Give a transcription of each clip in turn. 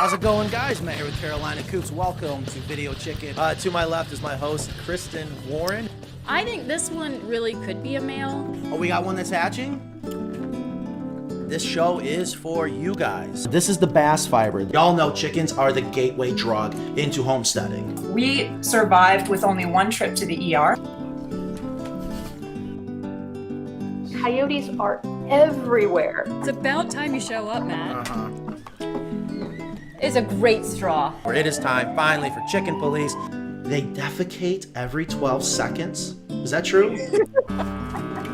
How's it going, guys? Matt here with Carolina Coops. Welcome to Video Chicken. To my left is my host, Kristen Warren. I think this one really could be a male. Oh, we got one that's hatching? This show is for you guys. This is the bass fiber. Y'all know chickens are the gateway drug into homesteading. We survived with only one trip to the ER. Coyotes are everywhere. It's about time you show up, Matt. Uh-huh. It's a great straw. It is time, finally, for chicken police. They defecate every 12 seconds. Is that true?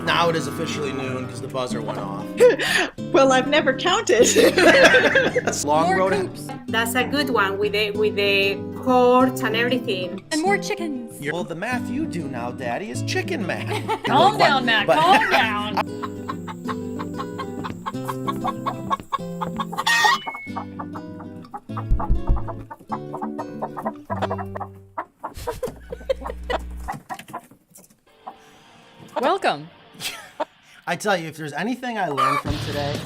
Now it is officially noon because the buzzer went off. Well, I've never counted. That's long More road. coops. That's a good one with the cords and everything. And more chickens. Well, the math you do now, Daddy, is chicken math. Calm down, Matt. But- Calm down. Welcome. I tell you, if there's anything I learned from today,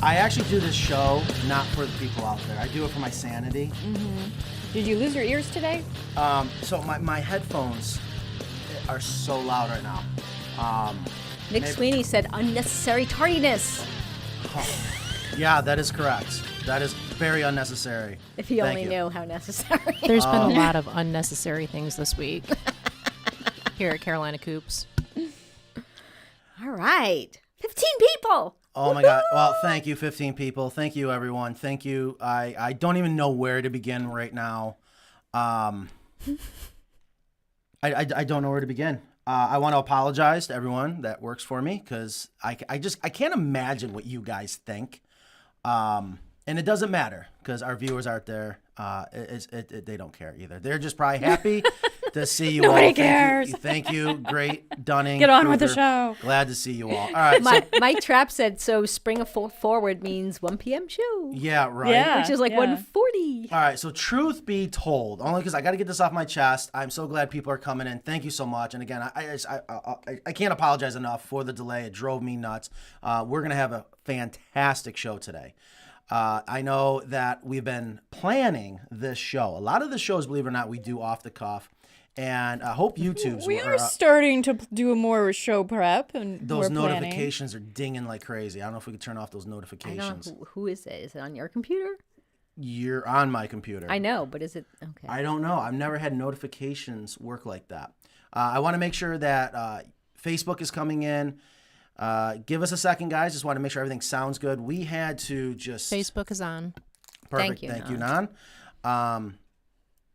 I actually do this show not for the people out there. I do it for my sanity. Did you lose your ears today? So my headphones are so loud right now. Nick Maybe- Sweeney said unnecessary tardiness. Yeah, that is correct. That is very unnecessary. If he Thank only you. knew how necessary. There's been a lot of unnecessary things this week here at Carolina Coops. All right. 15 people. Oh my God. Well, thank you, 15 people. Thank you, everyone. Thank you. I don't even know where to begin right now. I don't know where to begin. I want to apologize to everyone that works for me because I can't imagine what you guys think. And it doesn't matter because our viewers out there, they don't care either. They're just probably happy to see you all. Nobody cares. Thank you. Great. Dunning. Get on with the Kruger. show. Glad to see you all. All right. So, Mike Trapp said, so spring a forward means 1 p.m. show. yeah, right. Yeah. Which is like 1:40. All right, so truth be told, only because I got to get this off my chest, I'm so glad people are coming in. Thank you so much. And again, I can't apologize enough for the delay. It drove me nuts. We're going to have a fantastic show today. I know that we've been planning this show. A lot of the shows, believe it or not, we do off the cuff. And I hope YouTube's We are starting to do more show prep and those more planning. notifications are dinging like crazy. I don't know if we could turn off those I don't notifications. know. Who is it? Is it on your computer? You're on my computer. I know, but is it? Okay. I don't know. I've never had notifications work like that. I want to make sure that Facebook is coming in. Give us a second, guys. Just want to make sure everything sounds good. We had to just... Facebook is on. Perfect. Thank you, Nan.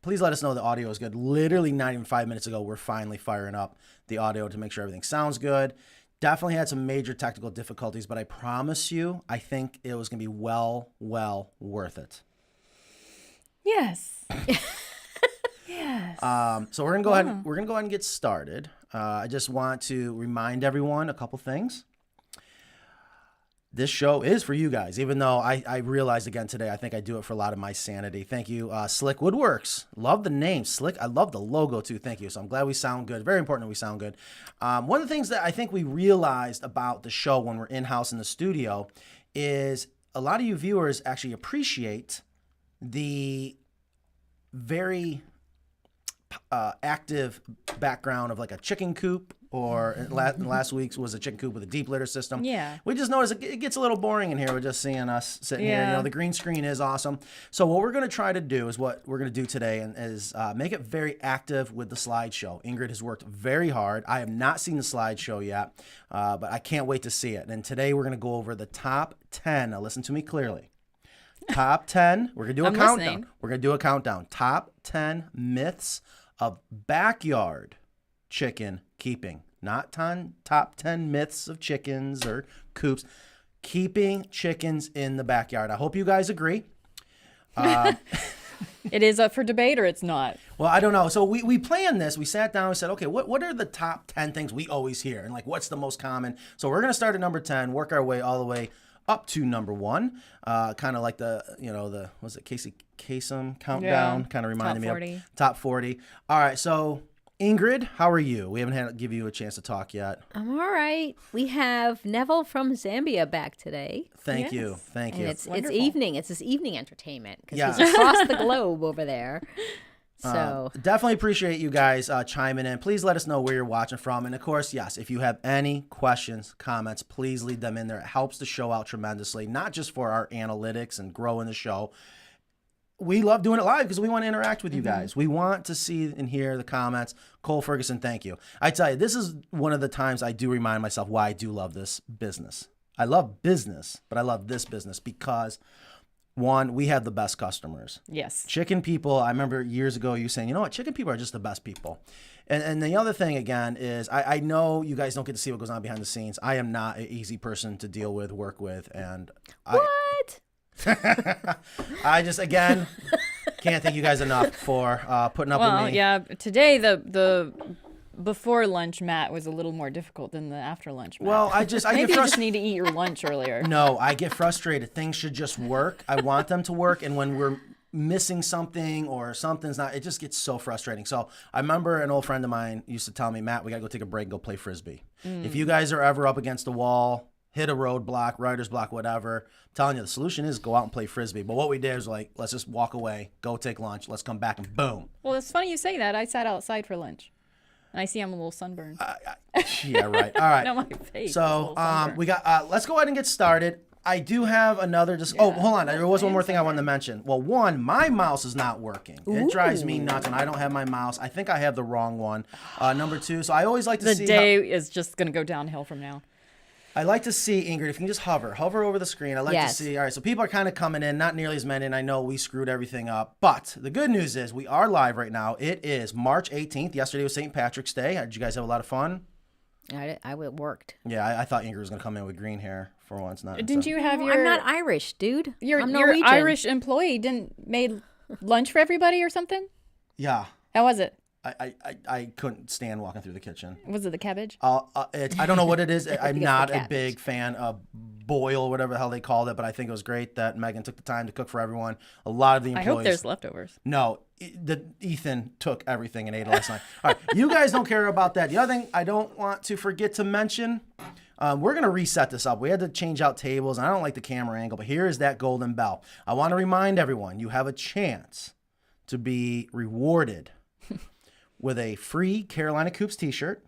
Please let us know the audio is good. Literally not even 5 minutes ago, we're finally firing up the audio to make sure everything sounds good. Definitely had some major technical difficulties, but I promise you, I think it was going to be well worth it. Yes. Yes. So we're gonna go ahead. We're gonna go ahead and get started. I just want to remind everyone a couple things. This show is for you guys, even though I realized again today, I think I do it for a lot of my sanity. Thank you, Slick Woodworks. Love the name, Slick. I love the logo too. Thank you. So I'm glad we sound good. Very important that we sound good. One of the things that I think we realized about the show when we're in-house in the studio is a lot of you viewers actually appreciate the very active background of like a chicken coop, or last week's was a chicken coop with a deep litter system. Yeah. We just noticed it gets a little boring in here with just seeing us sitting here. You Yeah. know, the green screen is awesome. So what we're going to try to do is what we're going to do today, and is make it very active with the slideshow. Ingrid has worked very hard. I have not seen the slideshow yet, but I can't wait to see it. And today we're going to go over the top 10. Now listen to me clearly. Top 10. We're going to do a I'm countdown. listening. We're going to do a countdown. Top 10 myths of backyard chicken keeping. Not top 10 myths of chickens or coops. Keeping chickens in the backyard. I hope you guys agree. It is up for debate or it's not. Well, I don't know. So we planned this. We sat down and said, okay, what are the top 10 things we always hear? And like, what's the most common? So we're going to start at number 10, work our way all the way up to number 1. Kind of like was it Casey Kasem countdown? Yeah. Kind of reminded Top me 40. of top 40. All right. So Ingrid, how are you? We haven't had to give you a chance to talk yet. I'm all right. We have Neville from Zambia back today. Thank you. Thank And you. it's Wonderful. evening. It's his evening entertainment because Yeah. he's across the globe over there. So Definitely appreciate you guys chiming in. Please let us know where you're watching from. And of course, yes, if you have any questions, comments, please leave them in there. It helps the show out tremendously, not just for our analytics and growing the show. We love doing it live because we want to interact with you guys. We want to see and hear the comments. Cole Ferguson, thank you. I tell you, this is one of the times I do remind myself why I do love this business. I love business, but I love this business because, one, we have the best customers. Yes. Chicken people, I remember years ago you saying, you know what, chicken people are just the best people. And the other thing, again, is I know you guys don't get to see what goes on behind the scenes. I am not an easy person to deal with, work with, and what? I just, again, can't thank you guys enough for putting up Well, with me. yeah. Today the before lunch mat was a little more difficult than the after lunch mat. Well, I get maybe you just frustrated. need to eat your lunch earlier. No, I get frustrated. Things should just work. I want them to work, and when we're missing something or something's not, it just gets so frustrating. So I remember an old friend of mine used to tell me, Matt, we got to go take a break and go play Frisbee. If you guys are ever up against a wall, hit a roadblock, writer's block, whatever, I'm telling you, the solution is go out and play Frisbee. But what we did was like, let's just walk away, go take lunch, let's come back, and boom. Well, it's funny you say that. I sat outside for lunch, and I see I'm a little sunburned. Yeah, right. All right. No, my face. is a So little sunburned. we got. Let's go ahead and get started. I do have another. Oh, hold on. There was one more thing I wanted to mention. Well, one, my mouse is not working. It drives me nuts when I don't have my mouse. I think I have the wrong one. Number two. So I always like to the see. day is just gonna go downhill from now. I like to see, Ingrid, if you can just hover over the screen. I like Yes. to see. All right, so people are kind of coming in, not nearly as many, and I know we screwed everything up. But the good news is we are live right now. It is March 18th. Yesterday was St. Patrick's Day. Did you guys have a lot of fun? I worked. Yeah, I thought Ingrid was going to come in with green hair for once. Not Didn't you have No, your? I'm not Irish, dude. Your I'm your Norwegian. Irish employee didn't made lunch for everybody or something. Yeah. How was it? I couldn't stand walking through the kitchen. Was it the cabbage? I don't know what it is. I'm think it's not the a cabbage. big fan of boil, whatever the hell they called it, but I think it was great that Megan took the time to cook for everyone. A lot of the I employees. hope there's leftovers. No, Ethan took everything and ate it last night. All right, you guys don't care about that. The other thing I don't want to forget to mention, we're going to reset this up. We had to change out tables, and I don't like the camera angle, but here is that golden bell. I want to remind everyone, you have a chance to be rewarded with a free Carolina Coops t-shirt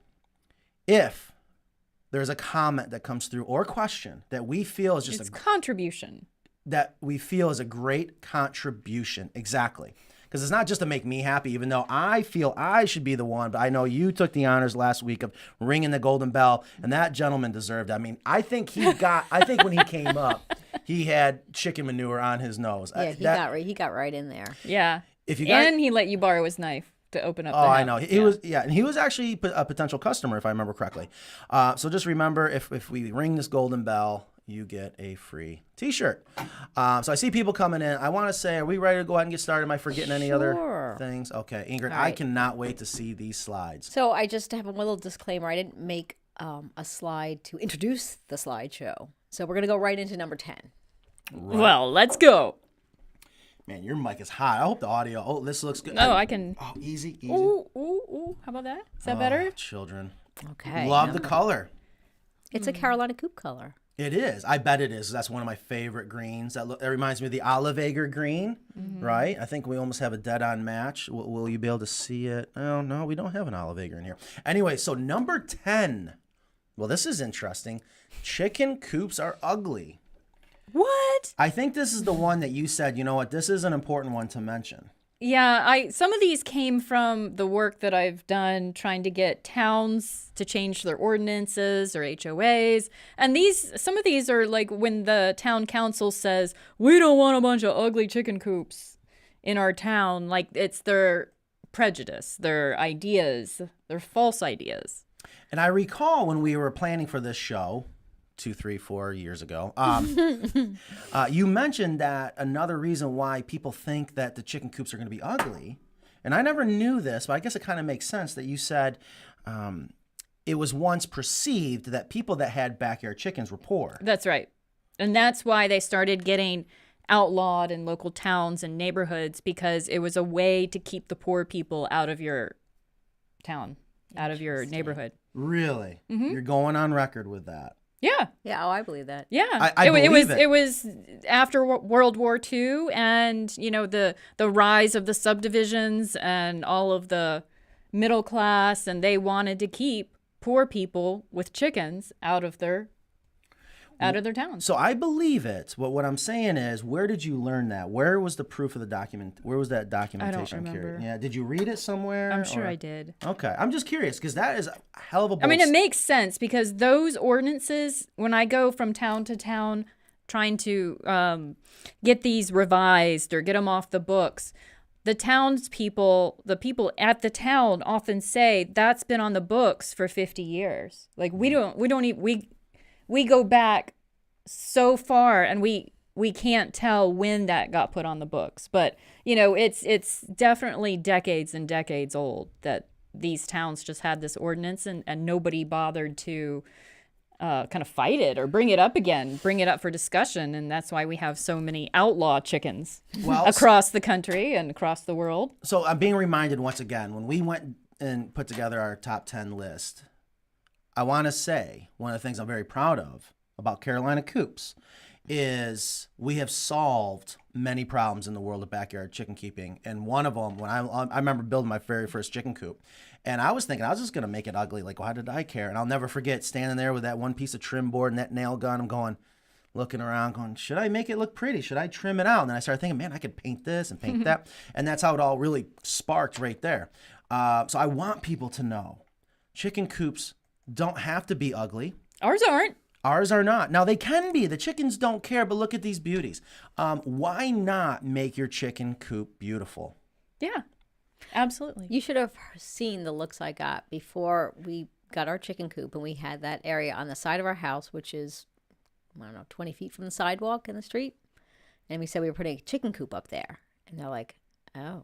if there's a comment that comes through or a question that we feel is just It's contribution. that we feel is a great contribution. Exactly. Because it's not just to make me happy, even though I feel I should be the one, but I know you took the honors last week of ringing the golden bell, and that gentleman deserved it. I mean, I think when he came up, he had chicken manure on his nose. Yeah, he got right in there. Yeah. If you guys, And he let you borrow his knife to open up. oh, the I house. know. And he was actually a potential customer, if I remember correctly. So just remember, if we ring this golden bell, you get a free t-shirt. So I see people coming in. I want to say, are we ready to go ahead and get started? Am I forgetting any other Sure. things? Okay, Ingrid, All I right. cannot wait to see these slides. So I just have a little disclaimer. I didn't make a slide to introduce the slideshow. So we're going to go right into number 10. Well, let's go. Man, your mic is hot. I hope the audio. Oh, this looks good. Oh, I can. Oh, easy. Ooh, ooh, ooh. How about that? Is that better? Children. Okay. Love the color. It's a Carolina Coop color. It is. I bet it is. That's one of my favorite greens. That reminds me of the olive acre green, right? I think we almost have a dead-on match. Will you be able to see it? Oh, no, we don't have an olive acre in here. Anyway, so number 10. Well, this is interesting. Chicken coops are ugly. What? I think this is the one that you said, you know what, this is an important one to mention. Yeah, some of these came from the work that I've done trying to get towns to change their ordinances or HOAs. And some of these are like when the town council says, we don't want a bunch of ugly chicken coops in our town. Like it's their prejudice, their ideas, their false ideas. And I recall when we were planning for this show 2, 3, 4 years ago, you mentioned that another reason why people think that the chicken coops are going to be ugly, and I never knew this, but I guess it kind of makes sense that you said it was once perceived that people that had backyard chickens were poor. That's right. And that's why they started getting outlawed in local towns and neighborhoods, because it was a way to keep the poor people out of your town, out of your neighborhood. Really? You're going on record with that. Yeah. Yeah, oh, I believe that. Yeah, I believe it. It was after World War II, and the rise of the subdivisions and all of the middle class, and they wanted to keep poor people with chickens out of their towns. So I believe it. What I'm saying is, where did you learn that? Where was the proof of the document? Where was that documentation? I'm remember. curious. Yeah, did you read it somewhere? I'm sure I did. Okay, I'm just curious because that is a hell of a. I mean, it makes sense because those ordinances, when I go from town to town trying to get these revised or get them off the books, the townspeople, the people at the town often say that's been on the books for 50 years. Like we go back so far and we can't tell when that got put on the books. But, it's definitely decades and decades old that these towns just had this ordinance and nobody bothered to kind of fight it or bring it up again, bring it up for discussion. And that's why we have so many outlaw chickens across the country and across the world. So I'm being reminded once again, when we went and put together our top 10 list, I want to say one of the things I'm very proud of about Carolina Coops is we have solved many problems in the world of backyard chicken keeping. And one of them, when I remember building my very first chicken coop, and I was thinking I was just going to make it ugly. Like, why did I care? And I'll never forget standing there with that one piece of trim board and that nail gun. I'm going, looking around, going, should I make it look pretty? Should I trim it out? And then I started thinking, man, I could paint this and paint that. And that's how it all really sparked right there. So I want people to know chicken coops don't have to be ugly. Ours aren't. Ours are not. Now, they can be. The chickens don't care, but look at these beauties. Why not make your chicken coop beautiful? Yeah, absolutely. You should have seen the looks I got before we got our chicken coop, and we had that area on the side of our house, which is, 20 feet from the sidewalk in the street. And we said we were putting a chicken coop up there. And they're like, oh.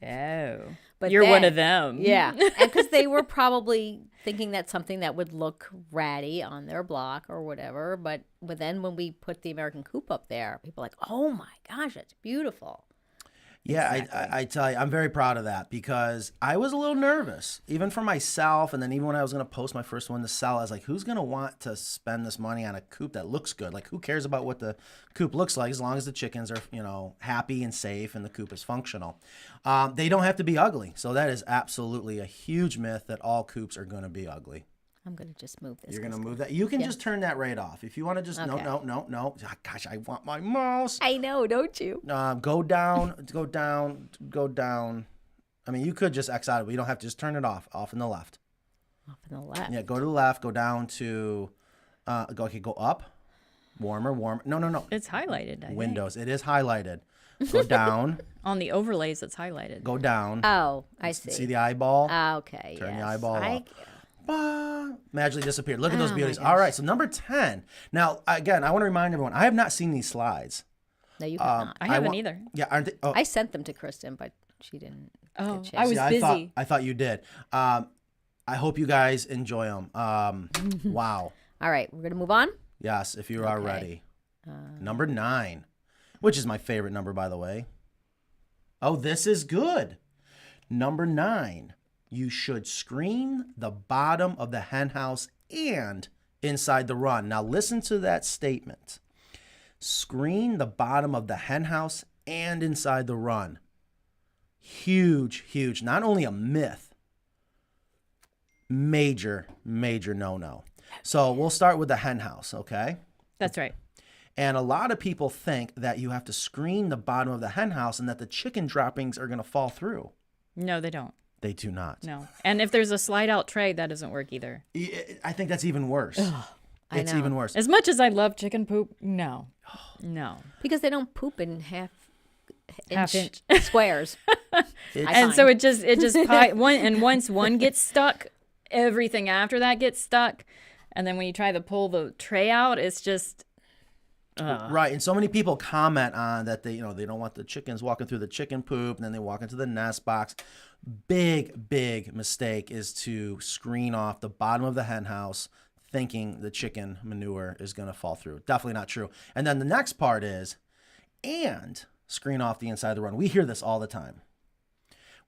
Oh, but you're one of them. Yeah, and because they were probably thinking that's something that would look ratty on their block or whatever. But then when we put the American Coop up there, people were like, oh my gosh, that's beautiful. Yeah, Exactly. I tell you, I'm very proud of that because I was a little nervous, even for myself. And then even when I was going to post my first one to sell, I was like, who's going to want to spend this money on a coop that looks good? Like, who cares about what the coop looks like as long as the chickens are, happy and safe and the coop is functional. They don't have to be ugly. So that is absolutely a huge myth that all coops are going to be ugly. I'm going to just move this. You're going to move that. You can just turn that right off. If you want to just, Okay. no. Gosh, I want my mouse. I know, don't you? Go down. I mean, you could just X out of it. You don't have to just turn it off in the left. Off in the left. Yeah, go to the left, go down to, go up. Warmer. No. It's highlighted. I think. Windows. It is highlighted. Go down. On the overlays, it's highlighted. Go down. Oh, I see. See the eyeball? Okay, Turn the yes. eyeball up. Magically disappeared. Look at those beauties. All right, so number 10. Now, again, I want to remind everyone, I have not seen these slides. No, you have not. I haven't either. Yeah, aren't they? Oh, I sent them to Kristen, but she didn't. Oh, get a I was chance. busy. I thought you did. I hope you guys enjoy them. Wow. All right, we're going to move on. Yes, if you are Okay. ready. Number 9, which is my favorite number, by the way. Oh, this is good. Number 9, you should screen the bottom of the hen house and inside the run. Now, listen to that statement. Screen the bottom of the hen house and inside the run. Huge. Not only a myth, major no-no. So we'll start with the hen house, okay? That's right. And a lot of people think that you have to screen the bottom of the hen house and that the chicken droppings are going to fall through. No, they don't. They do not. No. And if there's a slide out tray, that doesn't work either. I think that's even worse. It's know. even worse. As much as I love chicken poop, no. Because they don't poop in half Half-inch squares. And so it just once one gets stuck, everything after that gets stuck. And then when you try to pull the tray out, it's just Right, and so many people comment on that they don't want the chickens walking through the chicken poop, and then they walk into the nest box. Big mistake is to screen off the bottom of the hen house thinking the chicken manure is going to fall through. Definitely not true. And then the next part is, and screen off the inside of the run. We hear this all the time.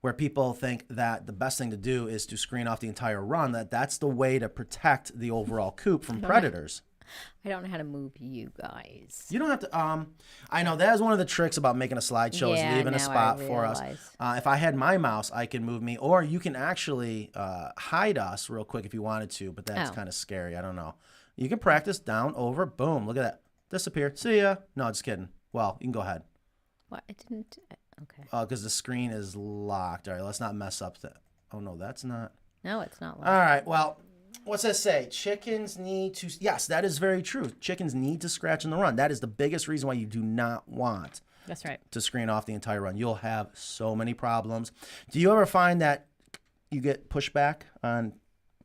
where people think that the best thing to do is to screen off the entire run, that's the way to protect the overall coop from predators. I don't know how to move you guys. You don't have to. I know that is one of the tricks about making a slideshow is leaving a now spot I for us. realize. If I had my mouse, I can move me, or you can actually hide us real quick if you wanted to, but that's kind of scary. I don't know. You can practice down, over, boom. Look at that. Disappear. See ya. No, just kidding. Well, you can go ahead. What? I didn't. Okay. Because the screen is locked. All right, let's not mess up that. Oh, no, that's not. No, it's not. All right, well, what's that say? Chickens need to. Yes, that is very true. Chickens need to scratch in the run. That is the biggest reason why you do not want That's right. to screen off the entire run. You'll have so many problems. Do you ever find that you get pushback on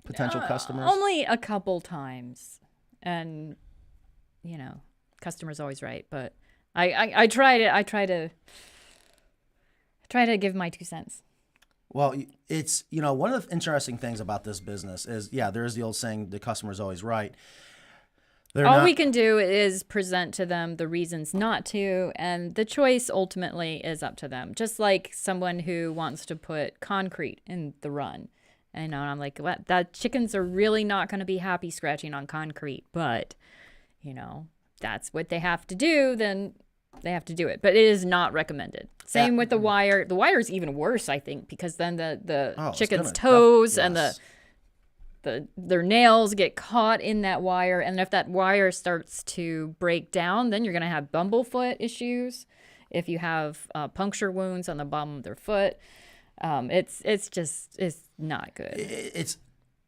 potential customers? Only a couple times. And, customer's always right. But I try to give my 2 cents. Well, it's, one of the interesting things about this business is, there is the old saying, the customer's always right. All we can do is present to them the reasons not to, and the choice ultimately is up to them. Just like someone who wants to put concrete in the run. And I'm like, what? That chickens are really not going to be happy scratching on concrete, but, that's what they have to do, then they have to do it. But it is not recommended. Same with the wire. The wire is even worse, I think, because then the chickens' toes and their nails get caught in that wire. And if that wire starts to break down, then you're going to have bumblefoot issues. If you have puncture wounds on the bottom of their foot, it's not good. It's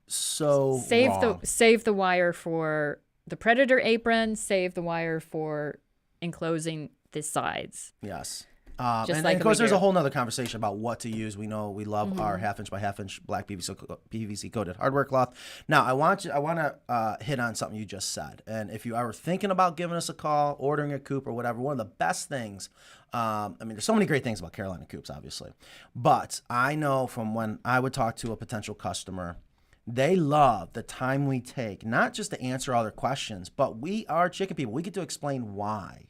so wrong. Save the wire for the predator apron. Save the wire for enclosing the sides. Yes. Just and of course, there's a whole nother conversation about what to use. We know we love our 1/2 inch by 1/2 inch black PVC coated hardware cloth. Now, I want to hit on something you just said. And if you are thinking about giving us a call, ordering a coop or whatever, one of the best things. There's so many great things about Carolina Coops, obviously, but I know from when I would talk to a potential customer, they love the time we take, not just to answer all their questions, but we are chicken people. We get to explain why.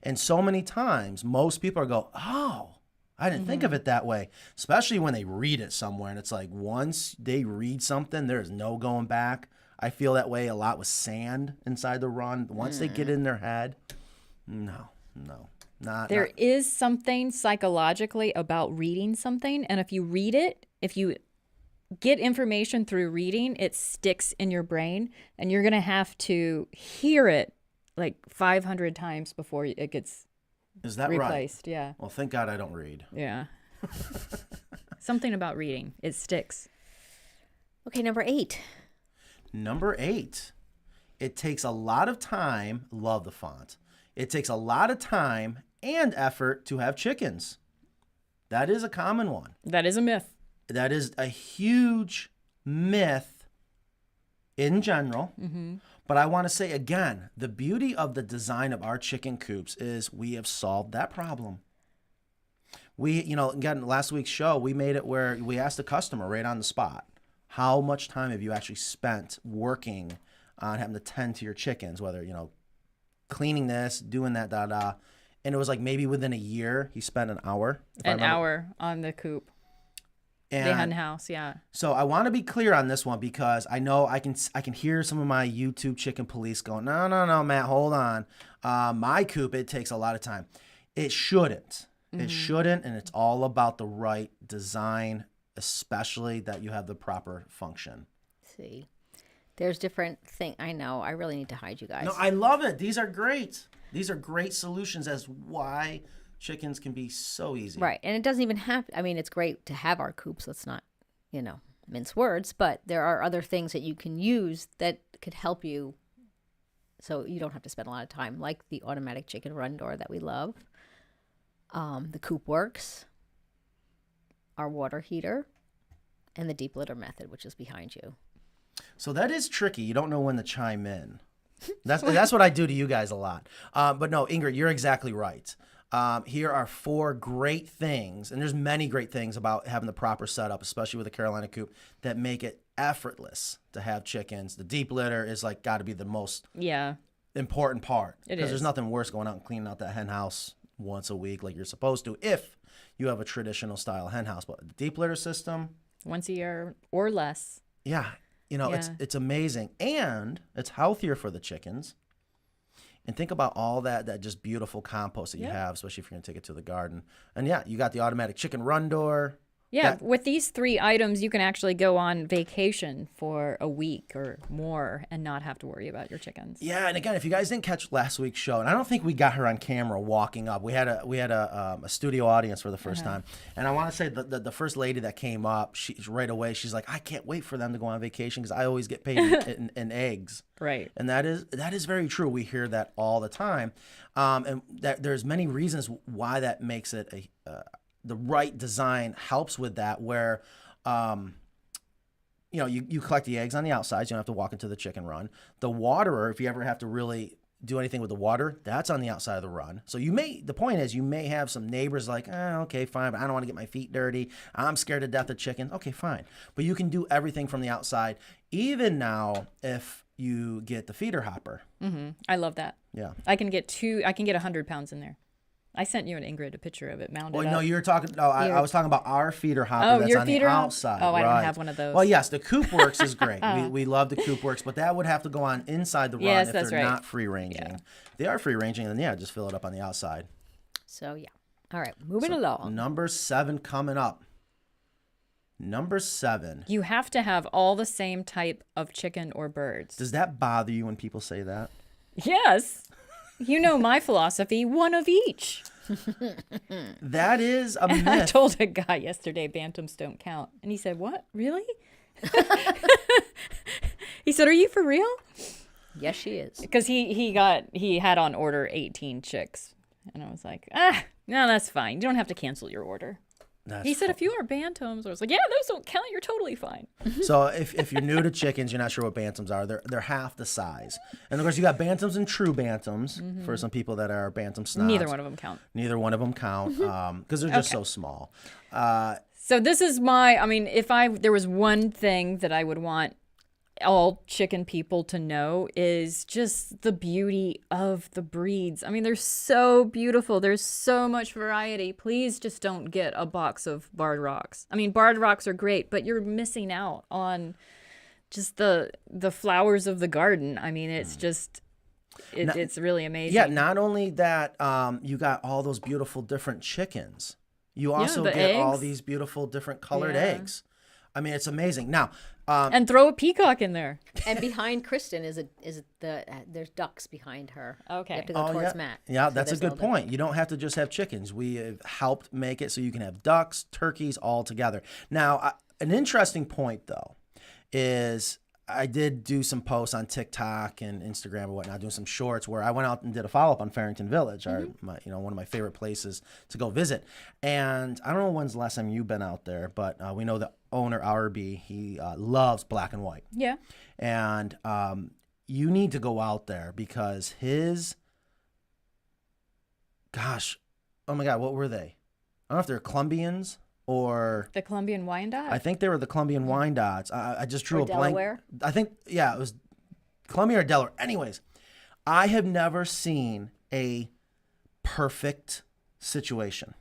And so many times, most people go, oh, I didn't think of it that way, especially when they read it somewhere. And it's like once they read something, there's no going back. I feel that way a lot with sand inside the run. Once they get in their head, no. There is something psychologically about reading something. And if you read it, if you get information through reading, it sticks in your brain. And you're going to have to hear it like 500 times before it gets replaced. Right? Yeah. Well, thank God I don't read. Yeah. Something about reading. It sticks. Okay, number 8. Number 8. It takes a lot of time. Love the font. It takes a lot of time and effort to have chickens. That is a common one. That is a myth. That is a huge myth in general. Mm-hmm. But I want to say again, the beauty of the design of our chicken coops is we have solved that problem. We, again, last week's show, we made it where we asked the customer right on the spot, how much time have you actually spent working on having to tend to your chickens, whether, cleaning this, doing that, And it was like maybe within a year, he spent an hour. An hour on the coop. And the hen house, yeah. So I want to be clear on this one because I know I can hear some of my YouTube chicken police going, no, Matt, hold on. My coop, it takes a lot of time. It shouldn't. It shouldn't, and it's all about the right design, especially that you have the proper function. See, there's different things. I know. I really need to hide you guys. No, I love it. These are great. These are great solutions as why chickens can be so easy. Right. And it doesn't even have, it's great to have our coops. Let's not, mince words, but there are other things that you can use that could help you so you don't have to spend a lot of time, like the automatic chicken run door that we love, the Coop Works, our water heater, and the deep litter method, which is behind you. So that is tricky. You don't know when to chime in. That's what I do to you guys a lot. But no, Ingrid, you're exactly right. Here are 4 great things, and there's many great things about having the proper setup, especially with a Carolina Coop, that make it effortless to have chickens. The deep litter is got to be the most important part. It is. Because there's nothing worse going out and cleaning out that hen house once a week like you're supposed to if you have a traditional style hen house. But the deep litter system, Once a year or less. yeah, it's amazing, and it's healthier for the chickens. And think about all that just beautiful compost that you have, especially if you're gonna take it to the garden. And yeah, you got the automatic chicken run door. Yeah, with these 3 items, you can actually go on vacation for a week or more and not have to worry about your chickens. Yeah, and again, if you guys didn't catch last week's show, and I don't think we got her on camera walking up. We had a studio audience for the first time, and I want to say the first lady that came up, right away she's like, I can't wait for them to go on vacation because I always get paid in eggs. Right. And that is very true. We hear that all the time, and that there's many reasons why that makes it the right design helps with that, where you collect the eggs on the outside, so you don't have to walk into the chicken run. The waterer, if you ever have to really do anything with the water, that's on the outside of the run. So the point is, you may have some neighbors like, okay, fine, but I don't want to get my feet dirty. I'm scared to death of chicken. Okay, fine. But you can do everything from the outside, even now if you get the feeder hopper. Mm-hmm. I love that. Yeah. I can get 100 pounds in there. I sent you and Ingrid a picture of it mounted up. No, you were talking. No, I was talking about our feeder hopper that's your on feeder the outside. Oh, I right. don't have one of those. Well, yes, the Coop Works is great. We love the Coop Works, but that would have to go on inside the run Yes, if that's they're right. not free ranging. Yeah. They are free ranging, and just fill it up on the outside. So yeah. All right, moving along. Number 7 coming up. Number 7. You have to have all the same type of chicken or birds. Does that bother you when people say that? Yes. You know my philosophy, one of each. That is a myth. I told a guy yesterday bantams don't count. And he said, what? Really? He said, are you for real? Yes, she is. Because he had on order 18 chicks. And I was like, no, that's fine. You don't have to cancel your order. He said, if you are bantams, I was like, yeah, those don't count. You're totally fine. So if you're new to chickens, you're not sure what bantams are. They're half the size. And of course, you got bantams and true bantams for some people that are bantam snobs. Neither one of them count. Neither one of them count because they're just so small. So this is if there was one thing that I would want all chicken people to know is just the beauty of the breeds. I mean, they're so beautiful. There's so much variety. Please just don't get a box of barred rocks. I mean, barred rocks are great, but you're missing out on just the flowers of the garden. I mean, it's just it's really amazing. Yeah, not only that, you got all those beautiful different chickens. You also the get all eggs. these beautiful different colored eggs. I mean, it's amazing. Now, and throw a peacock in there. And behind Kristen there's ducks behind her. Okay. You have to go towards Matt. Yeah, So that's a there's good point. You don't have to just have chickens. We have helped make it so you can have ducks, turkeys all together. Now, an interesting point, though, is I did do some posts on TikTok and Instagram or whatnot, doing some shorts where I went out and did a follow-up on Farrington Village, one of my favorite places to go visit. And I don't know when's the last time you've been out there, but we know the owner, RB, he loves black and white. Yeah. And you need to go out there because oh my God, what were they? I don't know if they're Colombians or The Colombian Wyandotte? I think they were the Colombian Wyandottes. I just drew Or a blank. Delaware? I think, it was Columbia or Delaware. Anyways, I have never seen a perfect situation.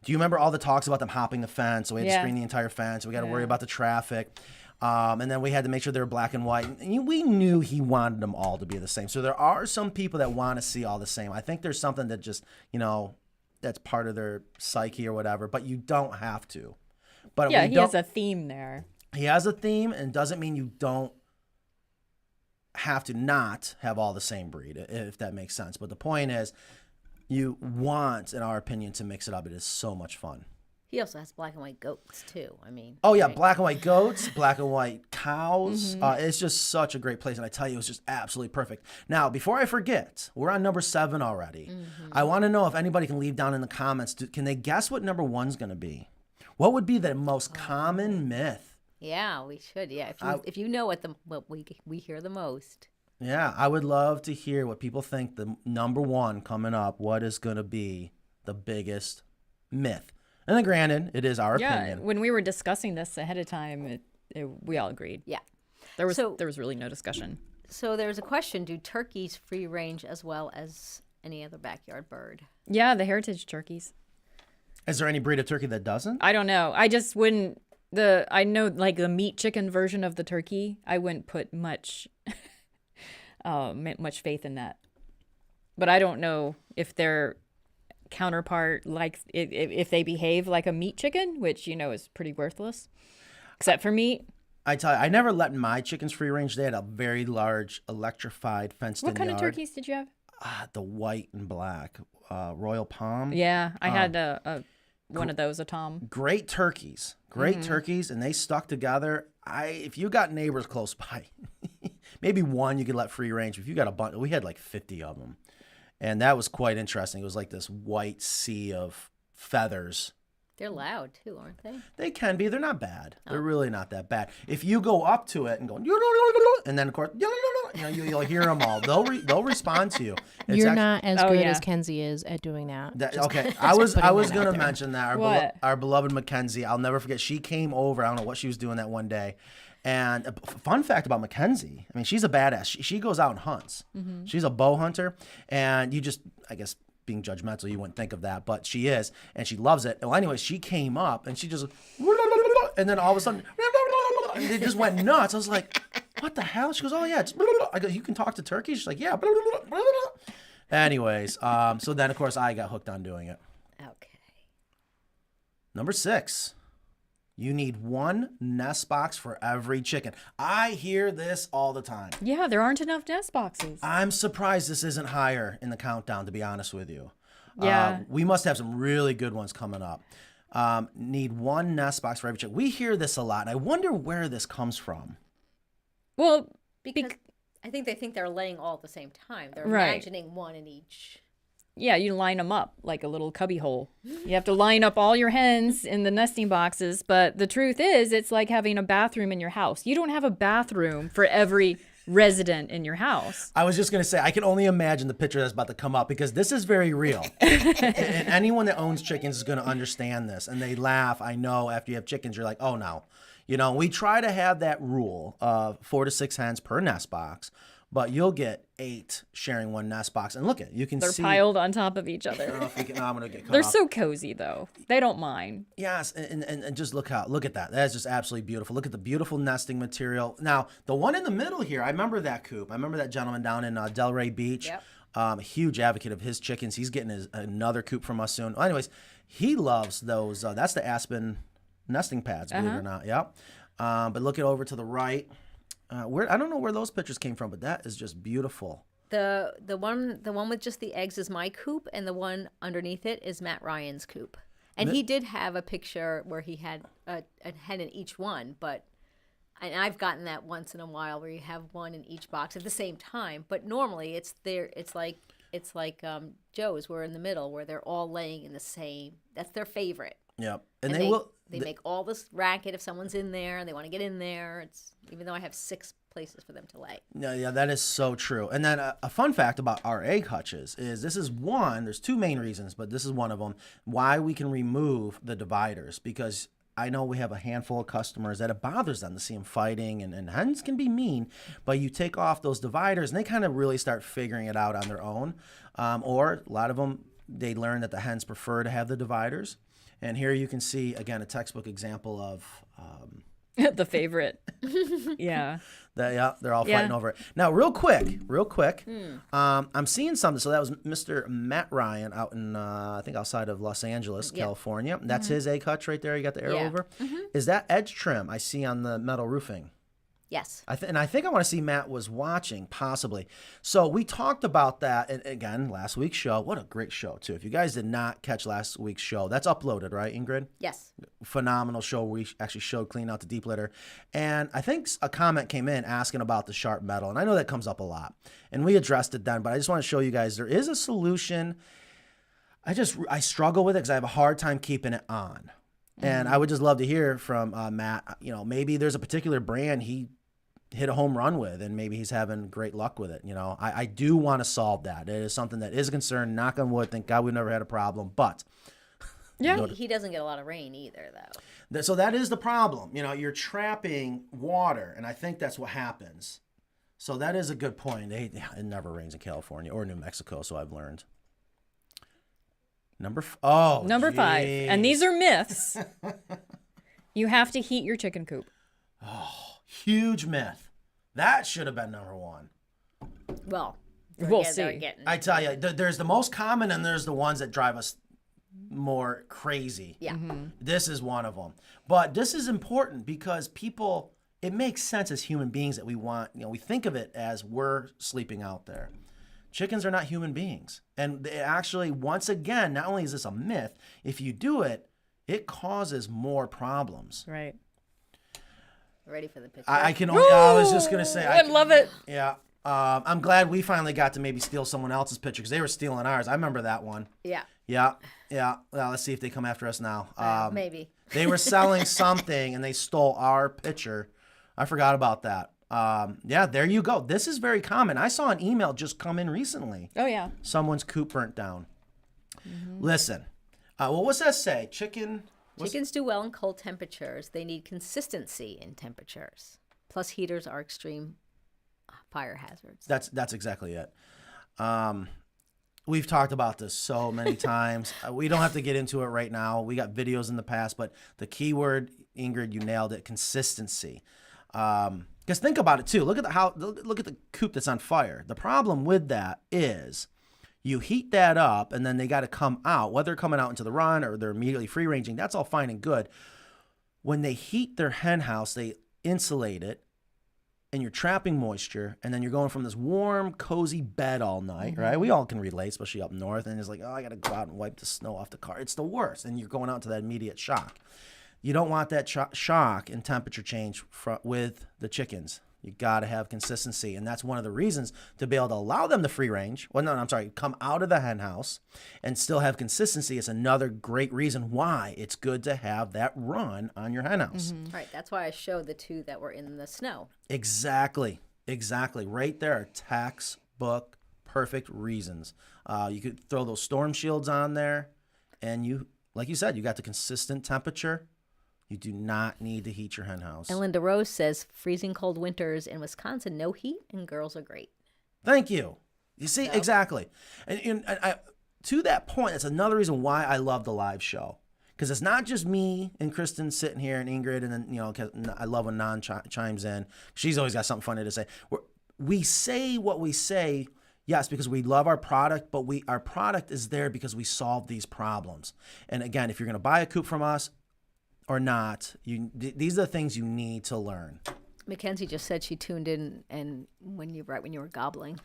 Do you remember all the talks about them hopping the fence? So we had to screen the entire fence. We got to worry about the traffic. And then we had to make sure they were black and white. And we knew he wanted them all to be the same. So there are some people that want to see all the same. I think there's something that just, that's part of their psyche or whatever, but you don't have to. But he has a theme there. He has a theme, and doesn't mean you don't have to not have all the same breed, if that makes sense. But the point is, you want, in our opinion, to mix it up. It is so much fun. He also has black and white goats too. I mean. Oh yeah, right? black and white goats, black and white cows. It's just such a great place, and I tell you, it's just absolutely perfect. Now, before I forget, we're on number 7 already. I want to know if anybody can leave down in the comments. Can they guess what number 1's going to be? What would be the most common myth? Yeah, we should. Yeah, if you know what we hear the most. Yeah, I would love to hear what people think the number 1 coming up. What is going to be the biggest myth? And then granted, it is our opinion. When we were discussing this ahead of time, we all agreed. Yeah. There was really no discussion. So there's a question, do turkeys free range as well as any other backyard bird? Yeah, the heritage turkeys. Is there any breed of turkey that doesn't? I don't know. I just wouldn't. I know like the meat chicken version of the turkey. I wouldn't put much faith in that. But I don't know if their counterpart, like if they behave like a meat chicken, which is pretty worthless, except for meat. I tell you, I never let my chickens free range. They had a very large electrified fenced-in What kind yard. of turkeys did you have? The white and black, Royal Palm. Yeah, I had one of those, a Tom. Great turkeys, and they stuck together. If you got neighbors close by, maybe one you could let free range. If you got a bunch, we had like 50 of them, and that was quite interesting. It was like this white sea of feathers. They're loud too, aren't they? They can be. They're not bad. They're really not that bad. If you go up to it and go, and then of course, you'll hear them all. They'll respond to you. You're not as good as Kenzie is at doing that. Okay, I was going to mention that our beloved Mackenzie. I'll never forget. She came over. I don't know what she was doing that one day. And a fun fact about Mackenzie, I mean, she's a badass. She goes out and hunts. Mm-hmm. She's a bow hunter, and I guess, being judgmental, you wouldn't think of that, but she is, and she loves it. Well, anyway, she came up and she just, and then all of a sudden, and they just went nuts. I was like, what the hell? She goes, oh yeah, it's, I go, you can talk to turkeys? She's like, yeah. Anyways, so then of course I got hooked on doing it. Okay. Number 6. You need one nest box for every chicken. I hear this all the time. Yeah, there aren't enough nest boxes. I'm surprised this isn't higher in the countdown, to be honest with you. Yeah. We must have some really good ones coming up. Need one nest box for every chicken. We hear this a lot, and I wonder where this comes from. Well, because I think they think they're laying all at the same time. They're Right. imagining one in each. Yeah, you line them up like a little cubby hole. You have to line up all your hens in the nesting boxes. But the truth is, it's like having a bathroom in your house. You don't have a bathroom for every resident in your house. I was just going to say, I can only imagine the picture that's about to come up because this is very real. And anyone that owns chickens is going to understand this. And they laugh. I know after you have chickens, you're like, oh no. We try to have that rule of 4 to 6 hens per nest box. But you'll get 8 sharing one nest box. And look, you can see. They're piled on top of each I other. don't know if we can, I'm going to get cut They're off. so cozy, though. They don't mind. Yes, and just look at that. That is just absolutely beautiful. Look at the beautiful nesting material. Now, the one in the middle here, I remember that coop. I remember that gentleman down in Delray Beach. Yep. A huge advocate of his chickens. He's getting another coop from us soon. Well, anyways, he loves those. That's the Aspen nesting pads, believe it or not. Yep. But look over to the right. I don't know where those pictures came from, but that is just beautiful. The one with just the eggs is my coop, and the one underneath it is Matt Ryan's coop. And he did have a picture where he had a hen in each one, and I've gotten that once in a while where you have one in each box at the same time. But normally it's like Joe's, where in the middle, where they're all laying in the same. That's their favorite. Yep, And they make all this racket if someone's in there and they want to get in there. It's even though I have 6 places for them to lay. Yeah, that is so true. And then a fun fact about our egg hutches is there's 2 main reasons, but this is one of them, why we can remove the dividers. Because I know we have a handful of customers that it bothers them to see them fighting, and hens can be mean, but you take off those dividers and they kind of really start figuring it out on their own. Or a lot of them, they learn that the hens prefer to have the dividers. And here you can see, again, a textbook example of... The favorite. Yeah. They're all fighting over it. Now, real quick, I'm seeing something. So that was Mr. Matt Ryan out in, I think, outside of Los Angeles, California. That's his egg hutch right there. You got the arrow over. Mm-hmm. Is that edge trim I see on the metal roofing? Yes. I think I want to see Matt was watching, possibly. So we talked about that, and again, last week's show. What a great show, too. If you guys did not catch last week's show, that's uploaded, right, Ingrid? Yes. Phenomenal show. We actually showed cleaning out the deep litter. And I think a comment came in asking about the sharp metal, and I know that comes up a lot. And we addressed it then, but I just want to show you guys there is a solution. I struggle with it because I have a hard time keeping it on. And I would just love to hear from Matt. Maybe there's a particular brand he hit a home run with, and maybe he's having great luck with it. I do want to solve that. It is something that is a concern. Knock on wood. Thank God we've never had a problem. But yeah, he doesn't get a lot of rain either, though. So that is the problem. You're trapping water, and I think that's what happens. So that is a good point. It never rains in California or New Mexico, so I've learned. Number 5. And these are myths. You have to heat your chicken coop. Huge myth. That should have been number 1. Well, We'll they're see. getting- I tell you, there's the most common and there's the ones that drive us more crazy. Yeah. This is one of them. But this is important because people, it makes sense as human beings that we want, we think of it as we're sleeping out there. Chickens are not human beings. And they actually, once again, not only is this a myth, if you do it, it causes more problems. Right. Ready for the picture? I can only, I was just going to say. I love it. Yeah. I'm glad we finally got to maybe steal someone else's picture because they were stealing ours. I remember that one. Yeah. Yeah. Well, let's see if they come after us now. Maybe. They were selling something and they stole our picture. I forgot about that. Yeah, there you go. This is very common. I saw an email just come in recently. Oh, yeah. Someone's coop burnt down. Listen, well, what's that say? Chickens do well in cold temperatures. They need consistency in temperatures. Plus, heaters are extreme fire hazards. That's exactly it. We've talked about this so many times. We don't have to get into it right now. We got videos in the past, but the key word, Ingrid, you nailed it: consistency. Because think about it too. Look at the coop that's on fire. The problem with that is you heat that up, and then they got to come out. Whether they're coming out into the run or they're immediately free ranging, that's all fine and good. When they heat their hen house, they insulate it, and you're trapping moisture, and then you're going from this warm, cozy bed all night, right? We all can relate, especially up north, and it's like, oh, I got to go out and wipe the snow off the car. It's the worst, and you're going out to that immediate shock. You don't want that shock and temperature change with the chickens. You got to have consistency, and that's one of the reasons to be able to allow them to free range. Well, no, I'm sorry, come out of the hen house and still have consistency is another great reason why it's good to have that run on your hen house. Right. That's why I showed the 2 that were in the snow. Exactly. Right there, textbook, perfect reasons. You could throw those storm shields on there, and you, like you said, you got the consistent temperature. You do not need to heat your hen house. And Linda Rose says, freezing cold winters in Wisconsin, no heat, and girls are great. Thank you. You see, exactly. And to that point, that's another reason why I love the live show. Because it's not just me and Kristen sitting here and Ingrid, and then, 'cause I love when Nan chimes in. She's always got something funny to say. We say what we say, yes, because we love our product, but our product is there because we solve these problems. And again, if you're going to buy a coop from us, or not, these are the things you need to learn. Mackenzie just said she tuned in, and when you were gobbling.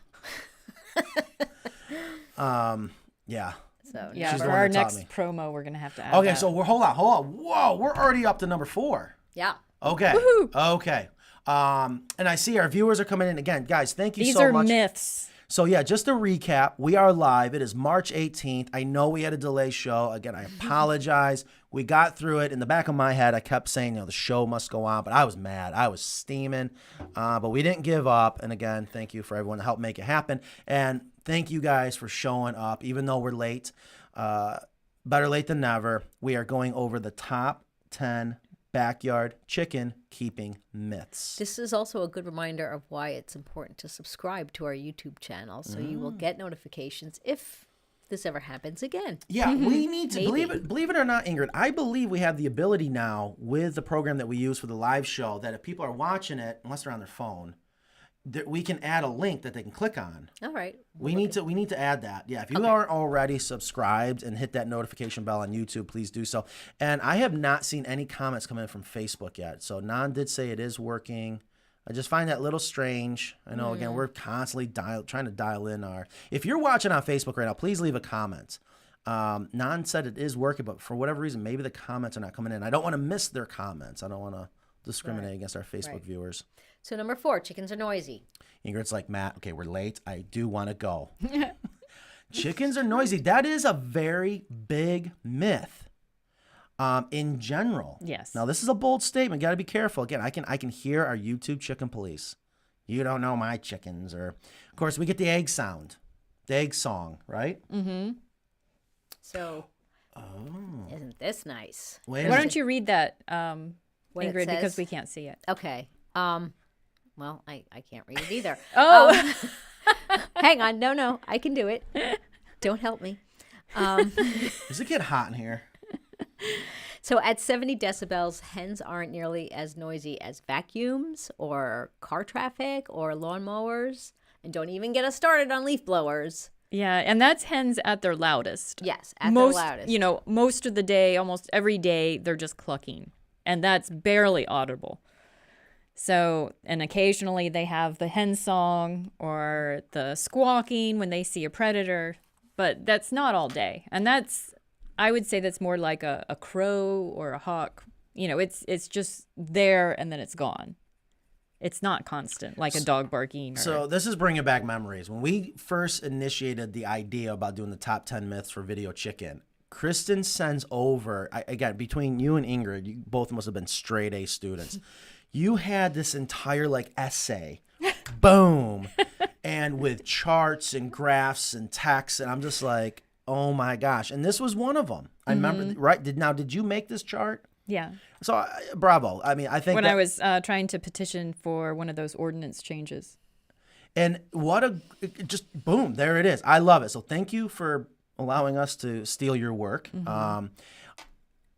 Yeah. So Yeah, She's the for one our that taught next me. promo, we're going to have to add Okay, that. so hold on. Whoa, we're already up to number 4. yeah. Okay. Woohoo. Okay. And I see our viewers are coming in again. Guys, thank you These so are much. myths. So yeah, just to recap, we are live. It is March 18th. I know we had a delay show. Again, I apologize. We got through it. In the back of my head, I kept saying, the show must go on, but I was mad. I was steaming, but we didn't give up. And again, thank you for everyone that helped make it happen. And thank you guys for showing up, even though we're late. Better late than never. We are going over the top 10 backyard chicken keeping myths. This is also a good reminder of why it's important to subscribe to our YouTube channel so you will get notifications if this ever happens again. Yeah, we need to Maybe. believe it or not, Ingrid. I believe we have the ability now with the program that we use for the live show that if people are watching it, unless they're on their phone, that we can add a link that they can click on. All right. We need to add that. Yeah, if you aren't already subscribed and hit that notification bell on YouTube, please do so. And I have not seen any comments come in from Facebook yet. So Nan did say it is working. I just find that a little strange. I know, again, we're constantly trying to dial in our... If you're watching on Facebook right now, please leave a comment. Nan said it is working, but for whatever reason, maybe the comments are not coming in. I don't want to miss their comments. I don't want to discriminate against our Facebook viewers. So number 4, chickens are noisy. Ingrid's like, Matt, okay, we're late. I do want to go. Chickens are noisy. That is a very big myth in general. Yes. Now, this is a bold statement. Got to be careful. Again, I can hear our YouTube chicken police. You don't know my chickens. Or, of course, we get the egg sound, the egg song, right? Mm-hmm. So, isn't this nice? Wait a Why minute. don't you read that, What it Ingrid, because says? we can't see it. Okay. Well, I can't read it either. Oh, Hang on. No, I can do it. Don't help me. Does it get hot in here? So at 70 decibels, hens aren't nearly as noisy as vacuums or car traffic or lawnmowers. And don't even get us started on leaf blowers. Yeah, and that's hens at their loudest. Yes, at Most, their loudest. You know, most of the day, almost every day, they're just clucking. And that's barely audible. So, and occasionally they have the hen song or the squawking when they see a predator. But that's not all day. And I would say that's more like a crow or a hawk. You know, it's just there and then it's gone. It's not constant, like a dog barking. So this is bringing back memories. When we first initiated the idea about doing the top 10 myths for video chicken, Kristen sends over, again, between you and Ingrid, you both must have been straight A students. You had this entire like essay, boom, and with charts and graphs and text. And I'm just like, oh my gosh. And this was one of them. I remember, right? Did you make this chart? Yeah. So bravo. I mean, I think when I was trying to petition for one of those ordinance changes. And just boom, there it is. I love it. So thank you for allowing us to steal your work.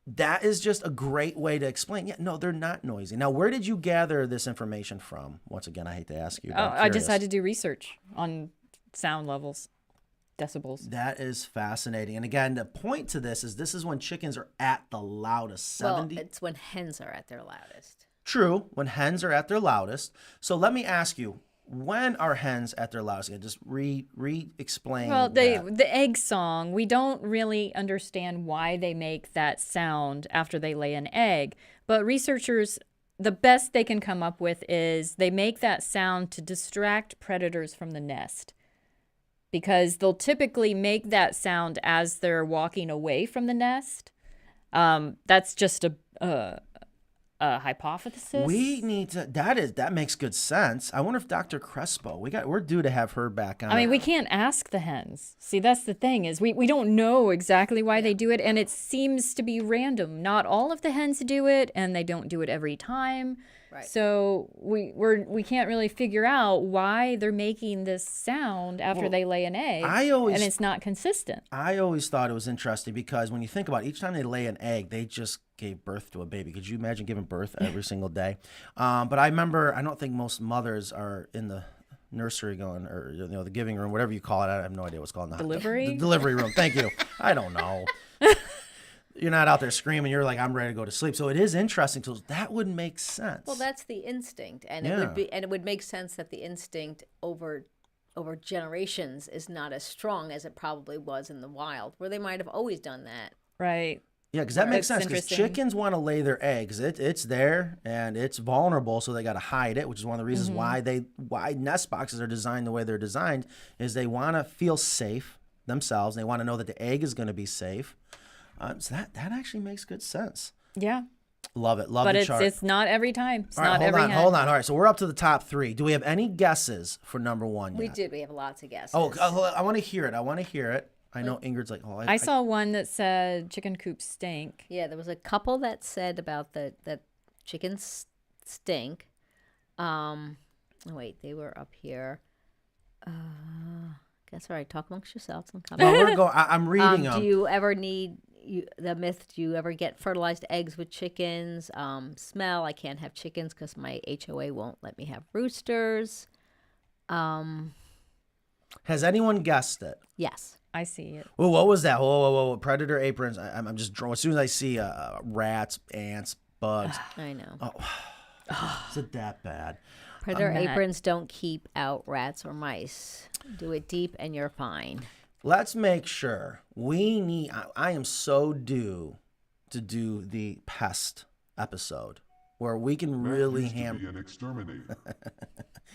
That is just a great way to explain. Yeah, no, they're not noisy. Now, where did you gather this information from? Once again, I hate to ask you. I just had to do research on sound levels. Decibels. That is fascinating. And again, the point to this is when chickens are at the loudest. 70. Well, it's when hens are at their loudest. True, when hens are at their loudest. So let me ask you, when are hens at their loudest? Again, just re-explain. Well, the egg song, we don't really understand why they make that sound after they lay an egg. But researchers, the best they can come up with is they make that sound to distract predators from the nest. Because they'll typically make that sound as they're walking away from the nest. That's just a hypothesis. We need to. That makes good sense. I wonder if Dr. Crespo. We're due to have her back on. I mean, we can't ask the hens. See, that's the thing is we don't know exactly why they do it, and it seems to be random. Not all of the hens do it, and they don't do it every time. Right. So we can't really figure out why they're making this sound after they lay an egg, and it's not consistent. I always thought it was interesting because when you think about it, each time they lay an egg, they just gave birth to a baby. Could you imagine giving birth every single day? But I remember, I don't think most mothers are in the nursery going, or the giving room, whatever you call it. I have no idea what's called now. Delivery? The delivery room. Thank you. I don't know. You're not out there screaming. You're like, I'm ready to go to sleep. So it is interesting. So that would make sense. Well, that's the instinct, and it would make sense that the instinct over generations is not as strong as it probably was in the wild, where they might have always done that. Right. Yeah, because that makes sense. Because chickens want to lay their eggs. It's there and it's vulnerable, so they got to hide it. Which is one of the reasons why nest boxes are designed the way they're designed. Is they want to feel safe themselves. And they want to know that the egg is going to be safe. So that actually makes good sense. Yeah. Love it. Love the chart. But it's not every time. It's all right, not every hen. Hold on. All right, so we're up to the top 3. Do we have any guesses for number 1 yet? We did. We have lots of guesses. Oh, I want to hear it. I know Ingrid's like, oh, I saw one that said chicken coops stink. Yeah, there was a couple that said about that chickens stink. Wait, they were up here. That's all right. Talk amongst yourselves. I'm coming. Well, I'm reading them. Do you ever need the myth? Do you ever get fertilized eggs with chickens? Smell. I can't have chickens because my HOA won't let me have roosters. Has anyone guessed it? Yes. I see it. Well, what was that? Whoa. Predator aprons. I'm just drawing. As soon as I see rats, ants, bugs. I know. Oh, is it that bad? Predator aprons don't keep out rats or mice. Do it deep and you're fine. Let's make sure. I am so due to do the pest episode where we can really hammer. An exterminator.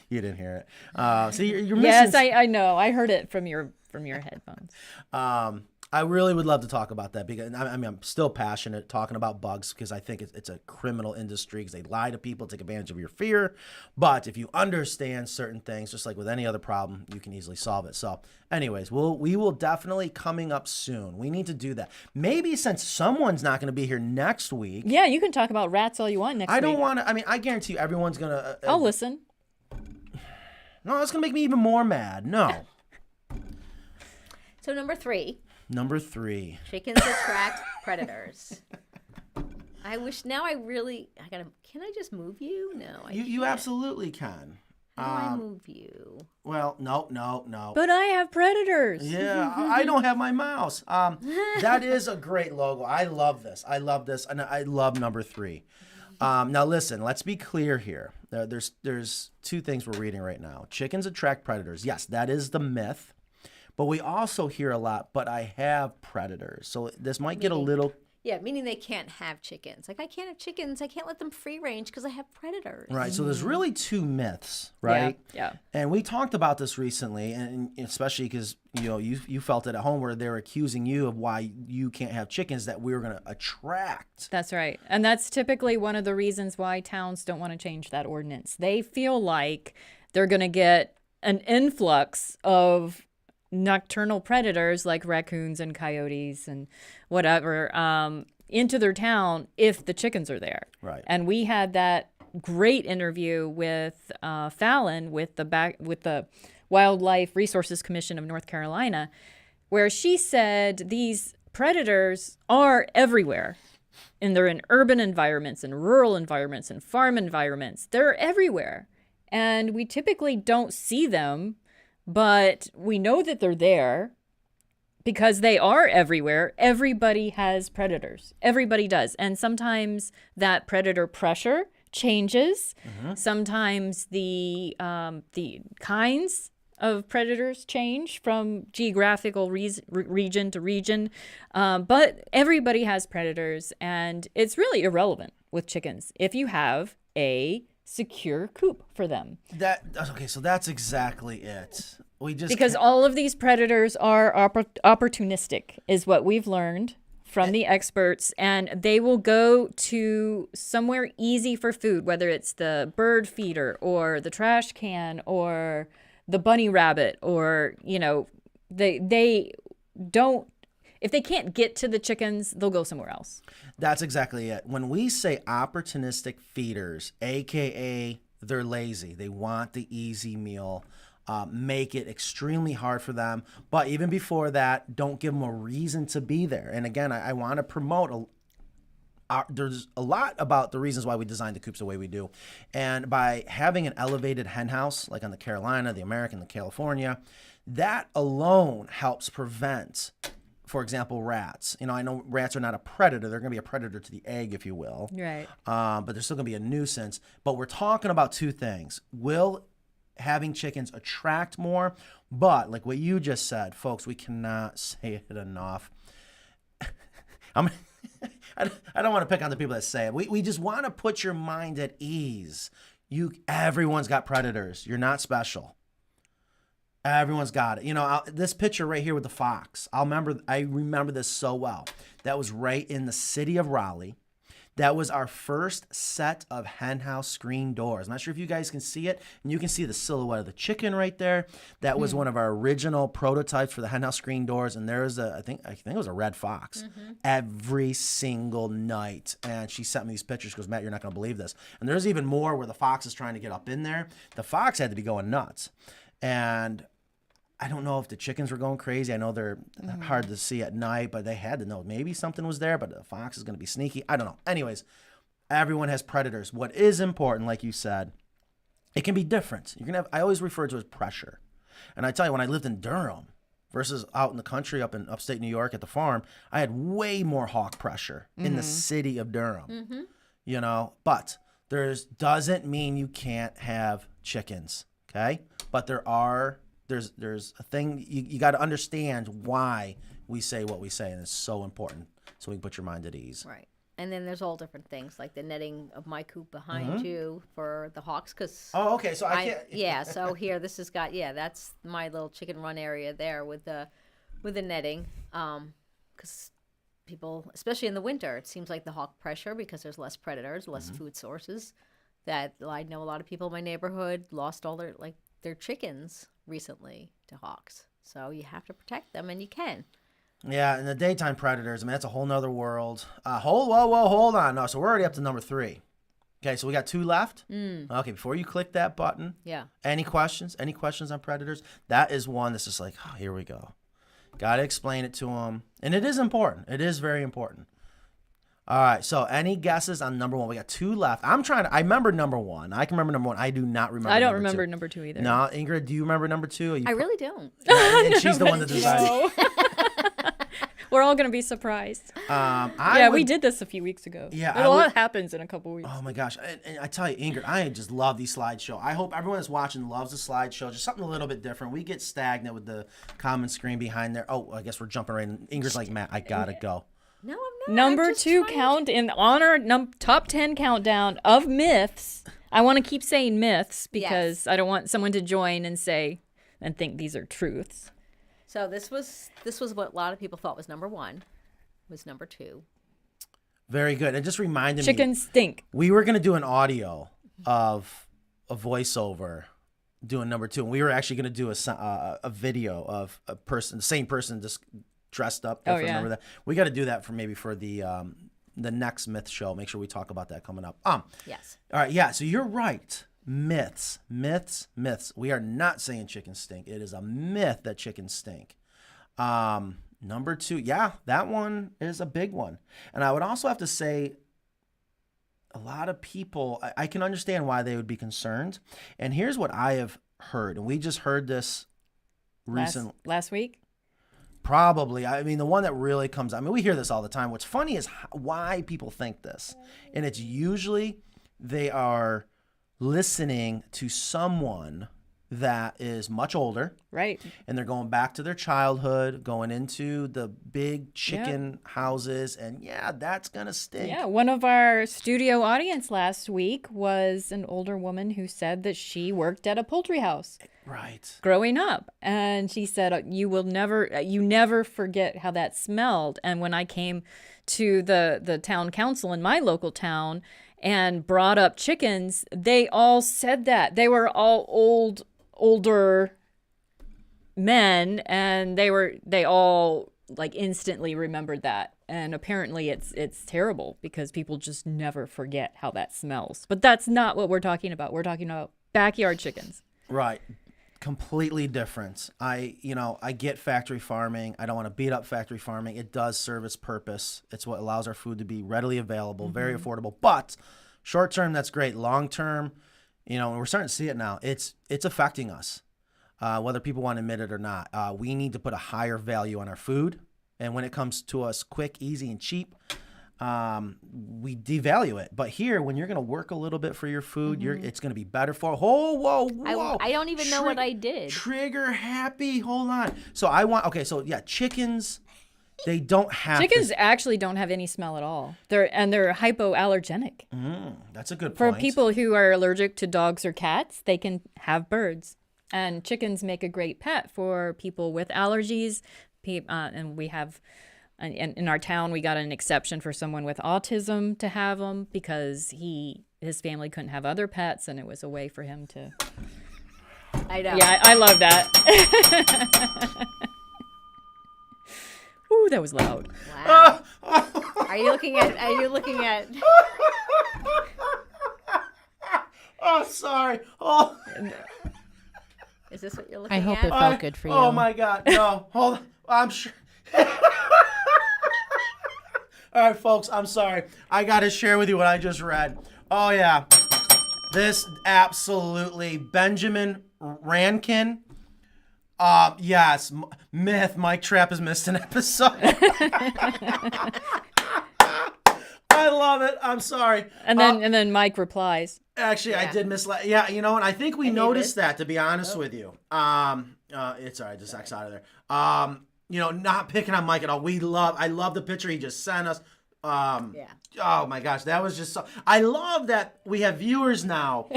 You didn't hear it. So you're missing. Yes, I know. I heard it from your headphones. I really would love to talk about that because I'm still passionate talking about bugs because I think it's a criminal industry because they lie to people, take advantage of your fear. But if you understand certain things, just like with any other problem, you can easily solve it. So anyways, we will definitely coming up soon. We need to do that. Maybe since someone's not going to be here next week. Yeah, you can talk about rats all you want next week. I don't want to. I mean, I guarantee you everyone's going to. I'll listen. No, that's going to make me even more mad. No. So number 3. Number 3. Chickens attract predators. I wish now I gotta. Can I just move you? No, You can't. absolutely can. How do I move you? Well, no. But I have predators. Yeah, I don't have my mouse. That is a great logo. I love this, and I love number 3. Now listen, let's be clear here. There's 2 things we're reading right now. Chickens attract predators. Yes, that is the myth. But we also hear a lot, but I have predators. So this might get a little... Yeah, meaning they can't have chickens. Like, I can't have chickens. I can't let them free range because I have predators. Right. So there's really 2 myths, right? Yeah. And we talked about this recently, and especially because you felt it at home where they're accusing you of why you can't have chickens that we were going to attract. That's right. And that's typically one of the reasons why towns don't want to change that ordinance. They feel like they're going to get an influx of nocturnal predators like raccoons and coyotes and whatever into their town if the chickens are there. Right. And we had that great interview with Fallon with the Wildlife Resources Commission of North Carolina, where she said these predators are everywhere. And they're in urban environments and rural environments and farm environments. They're everywhere. And we typically don't see them, but we know that they're there because they are everywhere. Everybody has predators. Everybody does. And sometimes that predator pressure changes. Sometimes the kinds of predators change from geographical region to region. But everybody has predators, and it's really irrelevant with chickens if you have a secure coop for them. So that's exactly it. Because all of these predators are opportunistic, is what we've learned from the experts, and they will go to somewhere easy for food, whether it's the bird feeder or the trash can or the bunny rabbit, or they don't. If they can't get to the chickens, they'll go somewhere else. That's exactly it. When we say opportunistic feeders, AKA they're lazy, they want the easy meal, make it extremely hard for them. But even before that, don't give them a reason to be there. And again, I want to promote there's a lot about the reasons why we designed the coops the way we do. And by having an elevated hen house, like on the Carolina, the American, the California, that alone helps prevent, for example, rats. I know rats are not a predator. They're going to be a predator to the egg, if you will. Right. But they're still going to be a nuisance. But we're talking about 2 things. Will having chickens attract more? But like what you just said, folks, we cannot say it enough. I don't want to pick on the people that say it. We just want to put your mind at ease. Everyone's got predators. You're not special. Everyone's got it. This picture right here with the fox. I remember this so well. That was right in the city of Raleigh. That was our first set of hen house screen doors. I'm not sure if you guys can see it, and you can see the silhouette of the chicken right there. That was one of our original prototypes for the hen house screen doors, and there's I think it was a red fox every single night. And she sent me these pictures. She goes, Matt, you're not going to believe this. And there's even more where the fox is trying to get up in there. The fox had to be going nuts, and I don't know if the chickens were going crazy. I know they're hard to see at night, but they had to know maybe something was there, but the fox is going to be sneaky. I don't know. Anyways, everyone has predators. What is important, like you said, it can be different. I always refer to it as pressure. And I tell you, when I lived in Durham versus out in the country up in upstate New York at the farm, I had way more hawk pressure in the city of Durham. But doesn't mean you can't have chickens, okay? But there's a thing you got to understand why we say what we say, and it's so important so we can put your mind at ease. Right. And then there's all different things like the netting of my coop behind you for the hawks. Okay. So I can't. Yeah. So here, this has got, that's my little chicken run area there with the netting. Because people, especially in the winter, it seems like the hawk pressure, because there's less predators, less food sources, that I know a lot of people in my neighborhood lost all their chickens recently to hawks. So you have to protect them, and you can. Yeah, and the daytime predators, that's a whole nother world. Hold on. No, so we're already up to number 3. Okay, so we got 2 left. Okay, before you click that button, any questions? Any questions on predators? That is one that's just like, here we go. Got to explain it to them. And it is important. It is very important. All right. So any guesses on number one? We got 2 left. I remember number 1. I can remember number 1. I do not remember I don't number remember 2. number 2 either. No, Ingrid, do you remember number 2? I really don't. And she's the one that decided. No. We're all going to be surprised. We did this a few weeks ago. Yeah, a lot happens in a couple weeks. Oh my gosh. And I tell you, Ingrid, I just love these slideshow. I hope everyone that's watching loves the slideshow. Just something a little bit different. We get stagnant with the common screen behind there. Oh, I guess we're jumping right in. Ingrid's like, Matt, I gotta go. No, I'm not. Number I'm just 2 trying count in on our top 10 countdown of myths. I want to keep saying myths because I don't want someone to join and think these are truths. So this was what a lot of people thought was number 1, was number 2. Very good. And just reminded me. Chickens stink. We were going to do an audio of a voiceover doing number 2. And we were actually going to do a video of a person, the same person just dressed up. Remember that? We got to do that for the next myth show. Make sure we talk about that coming up. Yes. All right. Yeah. So you're right. Myths. We are not saying chickens stink. It is a myth that chickens stink. Number 2. Yeah, that one is a big one. And I would also have to say a lot of people, I can understand why they would be concerned. And here's what I have heard. And we just heard this recently. Last week? Probably. I mean, the one that really comes, we hear this all the time. What's funny is why people think this. And it's usually they are listening to someone that is much older. Right. And they're going back to their childhood, going into the big chicken houses. And that's going to stink. Yeah. One of our studio audience last week was an older woman who said that she worked at a poultry house. Right. Growing up. And she said, you never forget how that smelled. And when I came to the town council in my local town and brought up chickens, they all said that. They were all older men, and they all like instantly remembered that. And apparently it's terrible because people just never forget how that smells. But that's not what we're talking about. We're talking about backyard chickens. Right. Completely different. I get factory farming. I don't want to beat up factory farming. It does serve its purpose. It's what allows our food to be readily available, very affordable. But short term, that's great. Long term, and we're starting to see it now. It's affecting us, whether people want to admit it or not. We need to put a higher value on our food. And when it comes to us quick, easy, and cheap, we devalue it. But here, when you're going to work a little bit for your food, it's going to be better for. Whoa! I don't even know what I did. Trigger happy. Hold on. So chickens. They don't have. Chickens actually don't have any smell at all. They're hypoallergenic. That's a good point. For people who are allergic to dogs or cats, they can have birds. And chickens make a great pet for people with allergies. And we have. In our town, we got an exception for someone with autism to have them because his family couldn't have other pets, and it was a way for him to. I know. Yeah, I love that. Ooh, that was loud. Wow. Are you looking at? Oh, sorry. Oh. Is this what you're looking I at? hope it felt good for you. Oh my God. No, hold on. I'm sure. All right, folks, I'm sorry. I got to share with you what I just read. Oh, yeah. This absolutely Benjamin Rankin. Yes, myth. Mike Trapp has missed an episode. I love it. I'm sorry. And then Mike replies. Actually, I did miss. Yeah, and I think we noticed that. To be honest with you, it's all right. Just X out of there. Not picking on Mike at all. I love the picture he just sent us. Oh my gosh, that was just so. I love that we have viewers now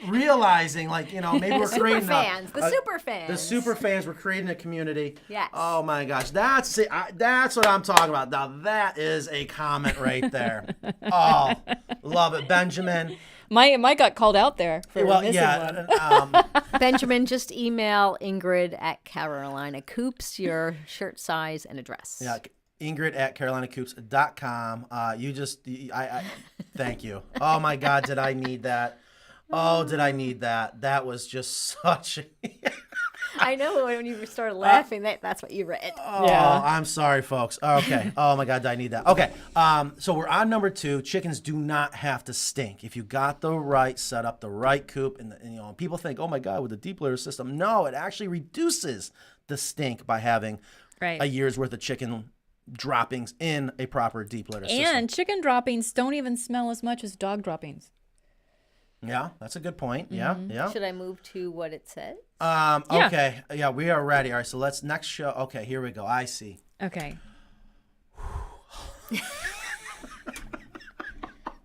realizing, maybe we're creating the super fans. We're creating a community. Yes. Oh my gosh, that's it. That's what I'm talking about. Now that is a comment right there. Oh, love it, Benjamin. Mike got called out there for missing one. Benjamin, just email Ingrid at Carolina Coops your shirt size and address. Yeah, Ingrid at carolinacoops.com. I thank you. Oh my God, did I need that? Oh, did I need that? That was just such. I know when you started laughing, that's what you read. Oh, Yeah. I'm sorry, folks. Okay. Oh my God, I need that. Okay. So we're on number 2. Chickens do not have to stink. If you got the right setup, the right coop, and people think, oh my God, with the deep litter system. No, it actually reduces the stink by having Right. a year's worth of chicken droppings in a proper deep litter system. And chicken droppings don't even smell as much as dog droppings. Yeah, that's a good point. Yeah, yeah. Should I move to what it says? Okay. Yeah, we are ready. All right, so let's next show. Okay, here we go. I see. Okay.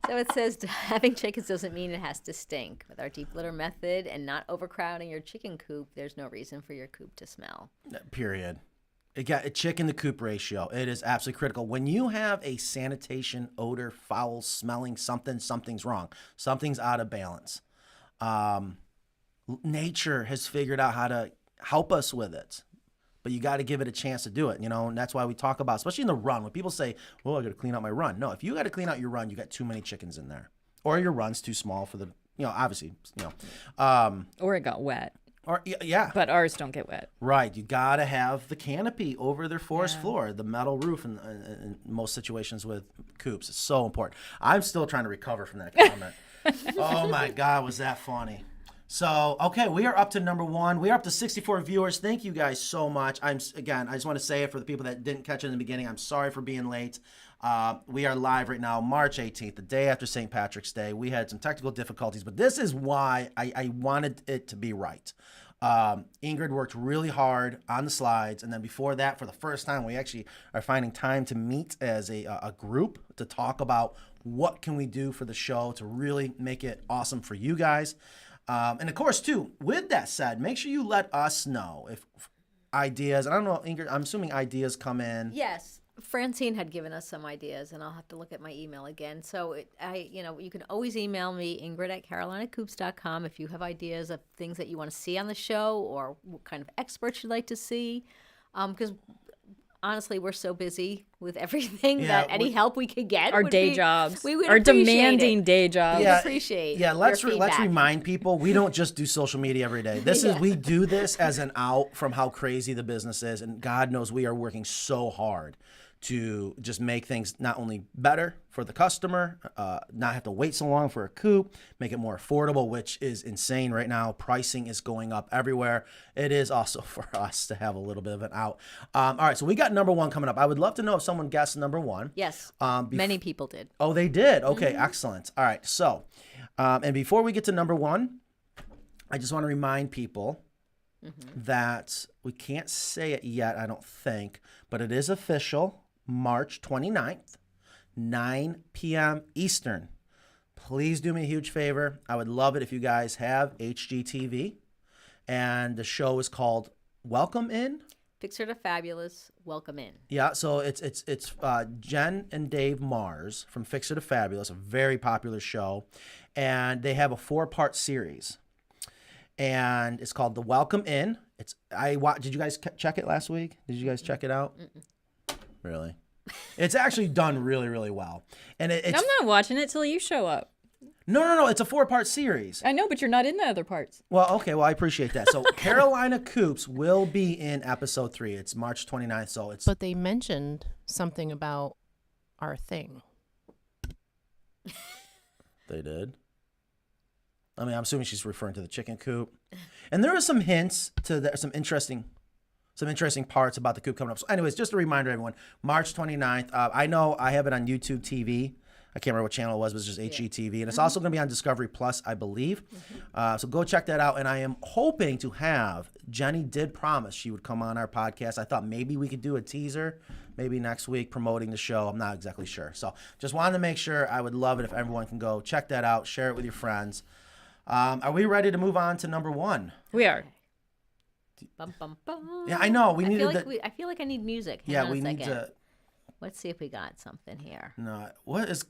So it says having chickens doesn't mean it has to stink. With our deep litter method and not overcrowding your chicken coop, there's no reason for your coop to smell. Period. It got a chicken to coop ratio. It is absolutely critical. When you have a sanitation, odor, foul smelling something's wrong. Something's out of balance. Nature has figured out how to help us with it, but you got to give it a chance to do it, and that's why we talk about, especially in the run, when people say, well, I got to clean out my run. No, if you got to clean out your run, you got too many chickens in there, or your run's too small for the, obviously, Or it got wet. or yeah. But ours don't get wet. Right, you gotta have the canopy over their forest floor, the metal roof, in most situations with coops. It's so important. I'm still trying to recover from that comment. Oh my God, was that funny? So, okay, we are up to number 1. We are up to 64 viewers. Thank you guys so much. I just want to say it for the people that didn't catch it in the beginning. I'm sorry for being late. We are live right now, March 18th, the day after St. Patrick's Day. We had some technical difficulties, but this is why I wanted it to be right. Ingrid worked really hard on the slides, and then before that, for the first time, we actually are finding time to meet as a group to talk about what can we do for the show to really make it awesome for you guys. And of course, too, with that said, make sure you let us know if ideas, I don't know, Ingrid, I'm assuming ideas come in. Yes. Francine had given us some ideas, and I'll have to look at my email again. So you can always email me, Ingrid@carolinacoops.com, if you have ideas of things that you want to see on the show or what kind of experts you'd like to see. Because honestly, we're so busy with everything that any help we could get, Our day jobs. we would our appreciate demanding it. day jobs. We appreciate. Yeah, let's your feedback. remind people we don't just do social media every day. We do this as an out from how crazy the business is, and God knows we are working so hard to just make things not only better for the customer, not have to wait so long for a coop, make it more affordable, which is insane right now. Pricing is going up everywhere. It is also for us to have a little bit of an out. All right, so we got number 1 coming up. I would love to know if someone guessed number 1. Yes, many people did. Oh, they did? Okay, excellent. All right, so, and before we get to number 1, I just want to remind people that we can't say it yet, I don't think, but it is official. March 29th, 9 p.m. Eastern. Please do me a huge favor. I would love it if you guys have HGTV. And the show is called Welcome In. Fixer to Fabulous, Welcome In. Yeah, so it's Jen and Dave Mars from Fixer to Fabulous, a very popular show. And they have a 4-part series. And it's called The Welcome In. Did you guys check it last week? Did you guys check it out? Really? It's actually done really, really well. And it's I'm not watching it till you show up. No. It's a 4-part series. I know, but you're not in the other parts. Well, okay. Well, I appreciate that. So Carolina Coops will be in episode 3. It's March 29th. So it's. But they mentioned something about our thing. They did? I mean, I'm assuming she's referring to the chicken coop. And there are some hints to that, some interesting parts about the coop coming up. So anyways, just a reminder, everyone, March 29th. I know I have it on YouTube TV. I can't remember what channel it was, but it's just HGTV. And it's also going to be on Discovery Plus, I believe. So go check that out. And I am hoping to have, Jenny did promise she would come on our podcast. I thought maybe we could do a teaser, maybe next week promoting the show. I'm not exactly sure. So just wanted to make sure. I would love it if everyone can go check that out, share it with your friends. Are we ready to move on to number 1? We are. Bum, bum, bum. Yeah, I know. We I needed feel like I feel like I need music. Hang Yeah, on a we need second. to. Let's see if we got something here. No, what is?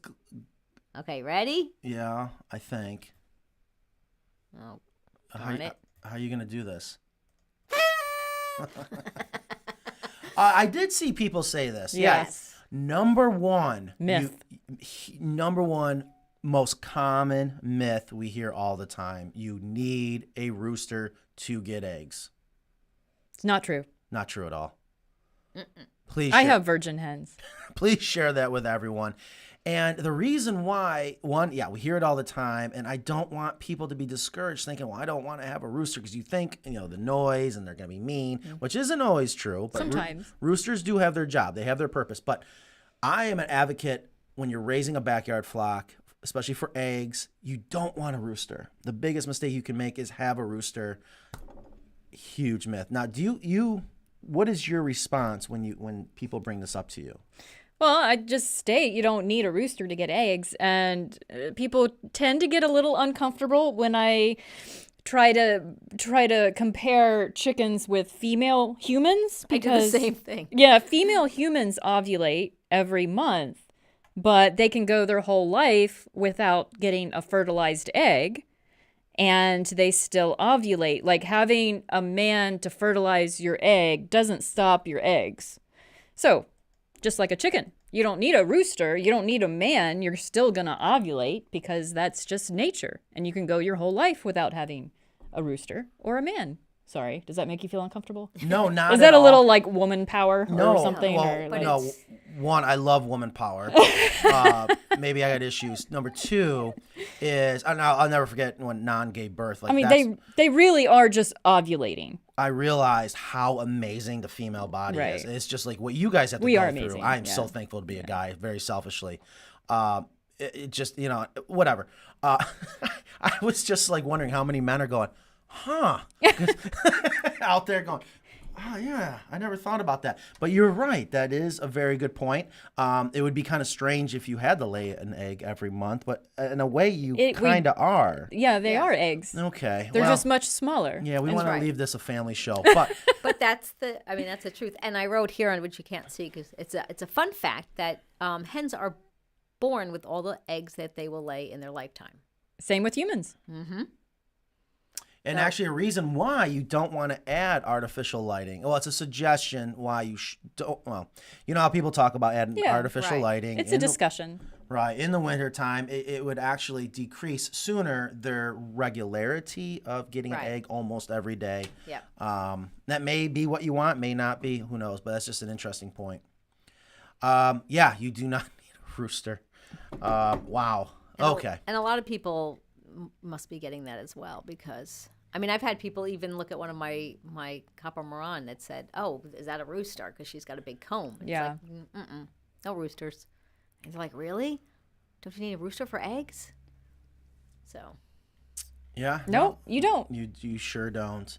Okay, ready? Yeah, I think. Oh, How darn it. are you gonna do this? I did see people say this. Yes. Number 1 Myth. Number 1 most common myth we hear all the time. You need a rooster to get eggs. It's not true. Not true at all. Please I share, have virgin hens. please share that with everyone. And the reason why, one, yeah, we hear it all the time, and I don't want people to be discouraged thinking, well, I don't want to have a rooster because you think, the noise and they're going to be mean, which isn't always true. But Sometimes. Roosters do have their job. They have their purpose. But I am an advocate when you're raising a backyard flock, especially for eggs, you don't want a rooster. The biggest mistake you can make is have a rooster. Huge myth. Now, what is your response when people bring this up to you? Well, I just state you don't need a rooster to get eggs, and people tend to get a little uncomfortable when I try to compare chickens with female humans I do because the same thing. yeah, female humans ovulate every month, but they can go their whole life without getting a fertilized egg, and they still ovulate. Like having a man to fertilize your egg doesn't stop your eggs. So, just like a chicken, you don't need a rooster, you don't need a man, you're still going to ovulate because that's just nature. And you can go your whole life without having a rooster or a man. Sorry, does that make you feel uncomfortable? No, not Is at that a all. little like woman power No, or something? well, or like, no. One, I love woman power. Maybe I got issues. Number two is, and I'll never forget when non gave birth. Like I mean, they really are just ovulating. I realized how amazing the female body Right. is. It's just like what you guys have to We go are through. amazing, I'm yeah. so thankful to be a guy, very selfishly. It just, whatever. I was just like wondering how many men are going, huh? Out there going, oh, yeah, I never thought about that. But you're right. That is a very good point. It would be kind of strange if you had to lay an egg every month, but in a way you kind of are. Yeah, they are eggs. Okay. They're well, just much smaller. Yeah, we That's want to right. leave this a family show. But But that's the truth. And I wrote here on which you can't see because it's a fun fact that hens are born with all the eggs that they will lay in their lifetime. Same with humans. And actually, a reason why you don't want to add artificial lighting. Well, it's a suggestion why you don't. Well, you know how people talk about adding Yeah, artificial right. lighting. It's a discussion. Right. In the wintertime, it would actually decrease sooner their regularity of getting Right. an egg almost every day. Yeah. That may be what you want, may not be. Who knows? But that's just an interesting point. Yeah, you do not need a rooster. Wow. Okay. And a lot of people must be getting that as well because I've had people even look at one of my Copper Moran that said, "Oh, is that a rooster?" Because she's got a big comb. It's Yeah. like, no roosters. And they're like, "Really? Don't you need a rooster for eggs?" So Yeah. No, you don't. You sure don't.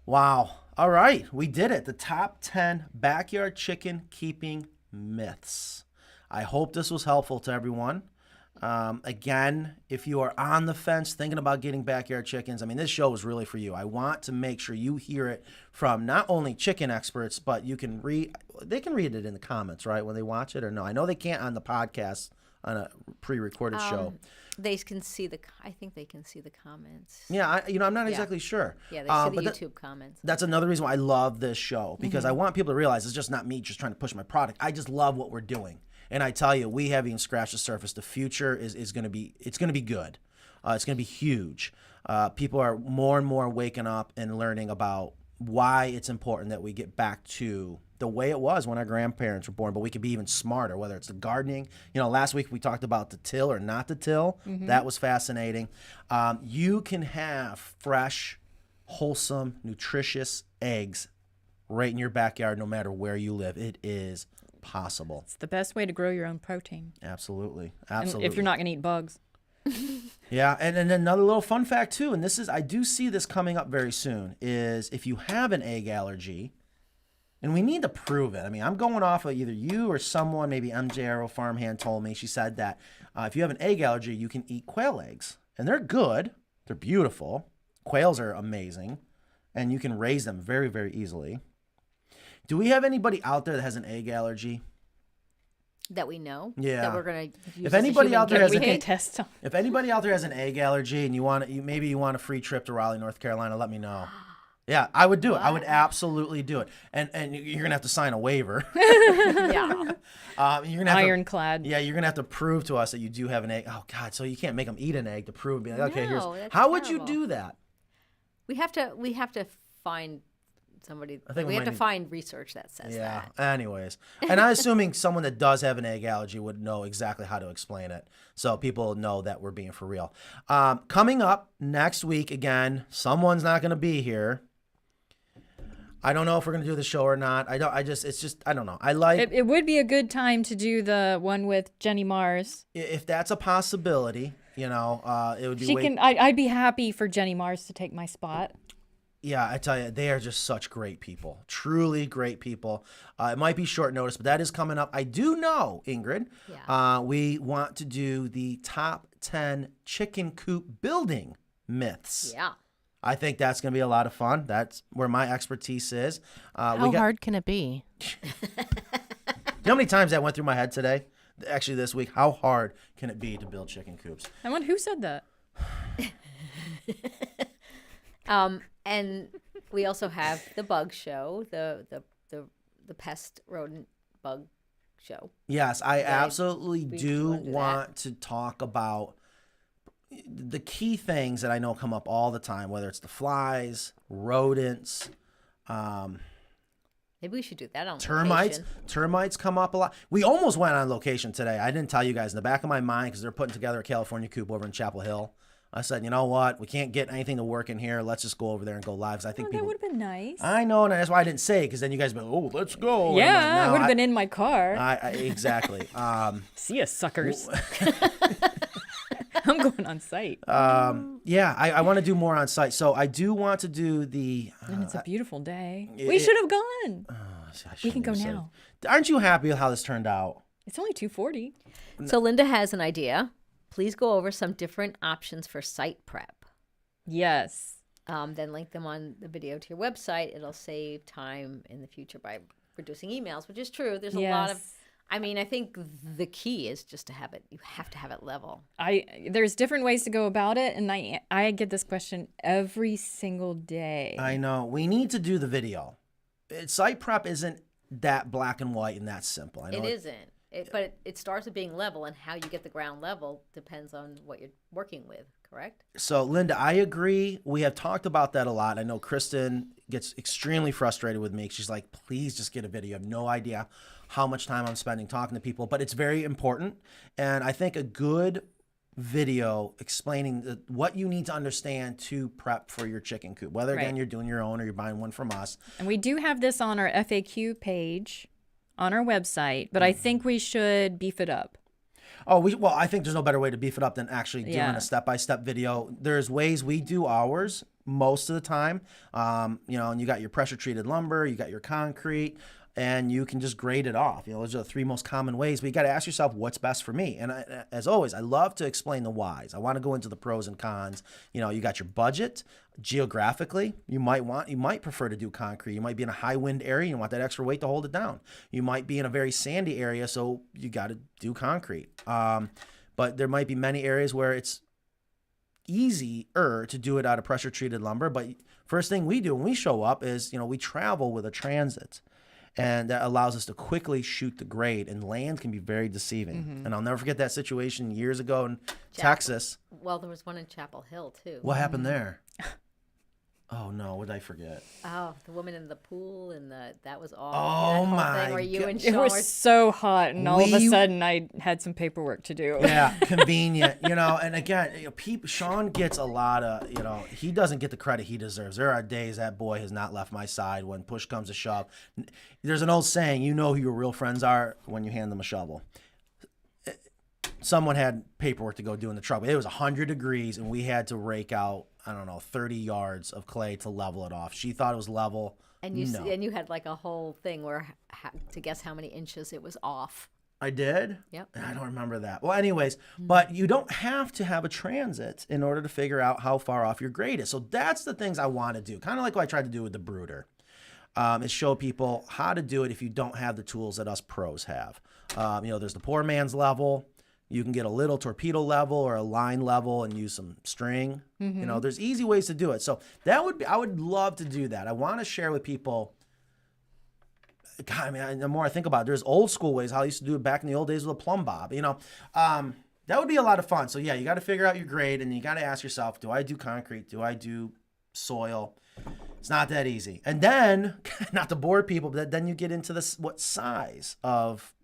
Wow. All right. We did it. The top 10 backyard chicken keeping myths. I hope this was helpful to everyone. Again, if you are on the fence thinking about getting backyard chickens, this show is really for you. I want to make sure you hear it from not only chicken experts, but they can read it in the comments, right? When they watch it or no. I know they can't on the podcast on a pre-recorded show. they can see I think they can see the comments. Yeah, I'm not exactly sure. Yeah, they see the but YouTube comments. That's another reason why I love this show because I want people to realize it's just not me just trying to push my product. I just love what we're doing. And I tell you, we haven't even scratched the surface. The future is going to be good. It's going to be huge. People are more and more waking up and learning about why it's important that we get back to the way it was when our grandparents were born, but we could be even smarter, whether it's the gardening. Last week we talked about the till or not the till. That was fascinating. You can have fresh, wholesome, nutritious eggs right in your backyard no matter where you live. It is possible. It's the best way to grow your own protein. Absolutely. And Absolutely. if you're not going to eat bugs. Yeah, and another little fun fact too, and I do see this coming up very soon, is if you have an egg allergy, and we need to prove it. I'm going off of either you or someone, maybe MJ Arrow Farmhand told me, she said that if you have an egg allergy, you can eat quail eggs. And they're good. They're beautiful. Quails are amazing. And you can raise them very, very easily. Do we have anybody out there that has an egg allergy? That we know. Yeah. That we're gonna use If as a anybody human out there guinea has We an pig. can test them. If anybody out there has an egg allergy and maybe you want a free trip to Raleigh, North Carolina, let me know. Yeah, I would do it. I would absolutely do it. And you're gonna have to sign a waiver. Yeah. You're gonna have Ironclad. Yeah, you're gonna have to prove to us that you do have an egg. Oh God, so you can't make them eat an egg to prove and be like, okay, No, here's that's how would you terrible. do that? We have to find somebody. I think we we have to might need- find research that says Yeah. that. Anyways, and I'm assuming someone that does have an egg allergy would know exactly how to explain it, so people know that we're being for real. Coming up next week, again, someone's not going to be here. I don't know if we're going to do the show or not. I don't know. I like It would be a good time to do the one with Jenny Mars. if that's a possibility. It would be. I'd be happy for Jenny Mars to take my spot. Yeah, I tell you, they are just such great people. Truly great people. It might be short notice, but that is coming up. I do know, Ingrid, we want to do the top 10 chicken coop building myths. Yeah. I think that's going to be a lot of fun. That's where my expertise is. How hard can it be? Do you know how many times that went through my head today? Actually, this week, how hard can it be to build chicken coops? I wonder who said that. And we also have the bug show, the pest rodent bug show. Yes, I absolutely we do wanna do that. want to talk about the key things that I know come up all the time, whether it's the flies, rodents, Maybe we should do that on termites. location. Termites come up a lot. We almost went on location today. I didn't tell you guys in the back of my mind because they're putting together a California Coop over in Chapel Hill. I said, you know what? We can't get anything to work in here. Let's just go over there and go live. 'Cause I think That people. would have been nice. I know, and that's why I didn't say it because then you guys be like, oh, let's go. And I'm like, Yeah, I no, would have been in my car. Exactly. See ya, suckers. I'm going on site. Yeah, I want to do more on site. So I do want to do the. And it's a beautiful day. it- We should have gone. I We can shouldn't go have said now. it. Aren't you happy with how this turned out? It's only 2:40. So Linda has an idea. Please go over some different options for site prep. Yes. Then link them on the video to your website. It'll save time in the future by reducing emails, which is true. There's a lot of. Yes. I mean, I think the key is just to have it. You have to have it level. There's different ways to go about it, and I get this question every single day. I know. We need to do the video. Site prep isn't that black and white and that simple. I know It isn't. But it starts with being level, and how you get the ground level depends on what you're working with, correct? So, Linda, I agree. We have talked about that a lot. I know Kristen gets extremely frustrated with me. She's like, please just get a video. You have no idea how much time I'm spending talking to people, but it's very important. And I think a good video explaining what you need to understand to prep for your chicken coop, whether, again, Right. you're doing your own or you're buying one from us. And we do have this on our FAQ page on our website, but I think we should beef it up. Oh, well, I think there's no better way to beef it up than actually doing Yeah. a step-by-step video. There's ways we do ours most of the time. And you got your pressure-treated lumber, you got your concrete, and you can just grade it off. Those are the three most common ways. But you got to ask yourself, what's best for me? And as always, I love to explain the whys. I want to go into the pros and cons. You got your budget. Geographically, you might prefer to do concrete. You might be in a high wind area. You want that extra weight to hold it down. You might be in a very sandy area, so you got to do concrete. But there might be many areas where it's easier to do it out of pressure treated lumber. But first thing we do when we show up is, we travel with a transit. And that allows us to quickly shoot the grade, and land can be very deceiving. And I'll never forget that situation years ago in Texas. Well, there was one in Chapel Hill, too. What happened there? Oh no, what did I forget? Oh, the woman in the pool and that was all. Oh, that whole my thing where you God. and It Sean was so hot, and all of a We- sudden I had some paperwork to do. Yeah, convenient, and again, Sean gets a lot of, he doesn't get the credit he deserves. There are days that boy has not left my side when push comes to shove. There's an old saying, you know who your real friends are when you hand them a shovel. Someone had paperwork to go do in the truck. It was 100 degrees, and we had to rake out, 30 yards of clay to level it off. She thought it was level. and you had like a whole thing where to guess how many inches it was off. I did? Yep. I don't remember that. Well, anyways, but you don't have to have a transit in order to figure out how far off your grade is. So that's the things I want to do. Kind of like what I tried to do with the brooder. Is show people how to do it if you don't have the tools that us pros have. There's the poor man's level. You can get a little torpedo level or a line level and use some string. There's easy ways to do it. So I would love to do that. I want to share with people. God, I mean, the more I think about it, there's old school ways, how I used to do it back in the old days with a plumb bob. That would be a lot of fun. So yeah, you got to figure out your grade, and you got to ask yourself, do I do concrete? Do I do soil. It's not that easy. And then, not to bore people, but then you get into this, what size of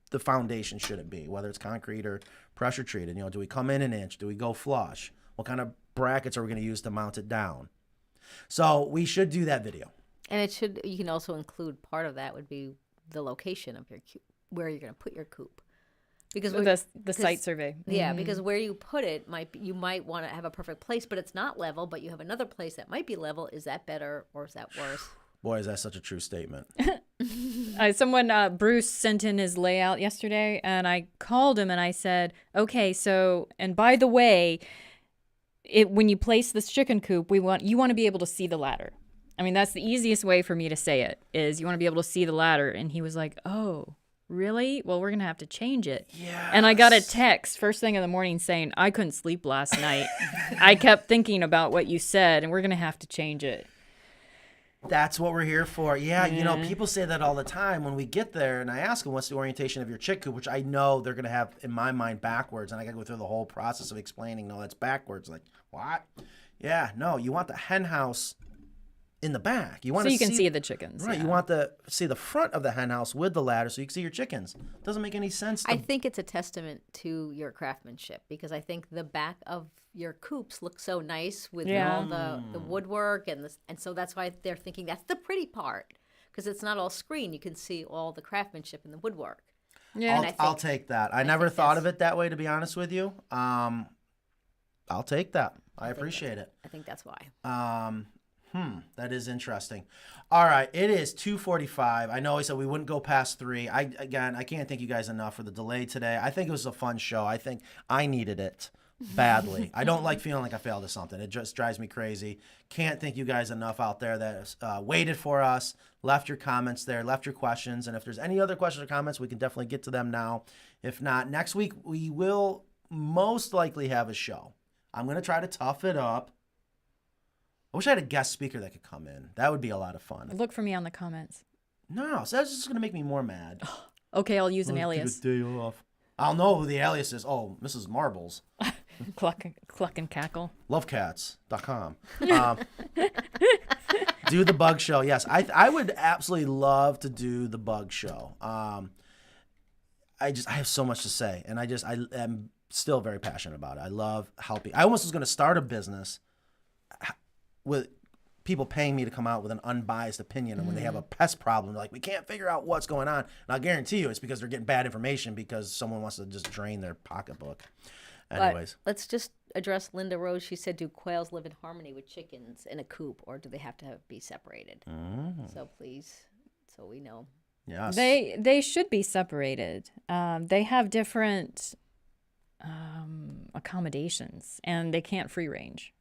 the foundation should it be, whether it's concrete or pressure treated. You know, do we come in an inch? Do we go flush? What kind of brackets are we going to use to mount it down? So we should do that video. And you can also include part of that would be the location of your coop, where you're going to put your coop. Because the site survey. Yeah, because where you put it you might want to have a perfect place, but it's not level, but you have another place that might be level. Is that better or is that worse? Boy, is that such a true statement. Bruce sent in his layout yesterday, and I called him and I said, okay, so, and by the way, when you place this chicken coop, you want to be able to see the ladder. I mean, that's the easiest way for me to say it, is you want to be able to see the ladder. And he was like, oh, really? Well, we're going to have to change it. Yes. And I got a text first thing in the morning saying, I couldn't sleep last night. I kept thinking about what you said, and we're going to have to change it. That's what we're here for. Yeah, you know, people say that all the time when we get there, and I ask them, what's the orientation of your chick coop, which I know they're going to have, in my mind, backwards, and I got to go through the whole process of explaining, no, that's backwards. Like, what? Yeah, no, you want the hen house in the back. You want so to you can see the chickens. Right, yeah. you want to see the front of the hen house with the ladder so you can see your chickens. Doesn't make any sense. I think it's a testament to your craftsmanship, because I think the back of your coops look so nice with all the woodwork and so that's why they're thinking that's the pretty part, because it's not all screen. You can see all the craftsmanship in the woodwork. Yeah, I'll take that. I never thought of it that way, to be honest with you. I'll take that. I appreciate it. I think that's why. That is interesting. All right, it is 2:45. I know I said we wouldn't go past 3. I can't thank you guys enough for the delay today. I think it was a fun show. I think I needed it badly. I don't like feeling like I failed at something. It just drives me crazy. Can't thank you guys enough out there that waited for us, left your comments there, left your questions. And if there's any other questions or comments, we can definitely get to them now. If not, next week we will most likely have a show. I'm going to try to tough it up. I wish I had a guest speaker that could come in. That would be a lot of fun. Look for me on the comments. No, so that's just going to make me more mad. Okay, I'll use an alias. Day off. I'll know who the alias is. Oh, Mrs. Marbles. Cluck and cackle. Lovecats.com. Do the bug show. Yes, I would absolutely love to do the bug show. I have so much to say, and I am still very passionate about it. I love helping. I almost was going to start a business with people paying me to come out with an unbiased opinion, and when they have a pest problem, they're like, we can't figure out what's going on. And I'll guarantee you it's because they're getting bad information because someone wants to just drain their pocketbook. Anyways. But let's just address Linda Rose. She said, do quails live in harmony with chickens in a coop, or do they have to be separated? So please, so we know. Yes. They should be separated. They have different accommodations, and they can't free range.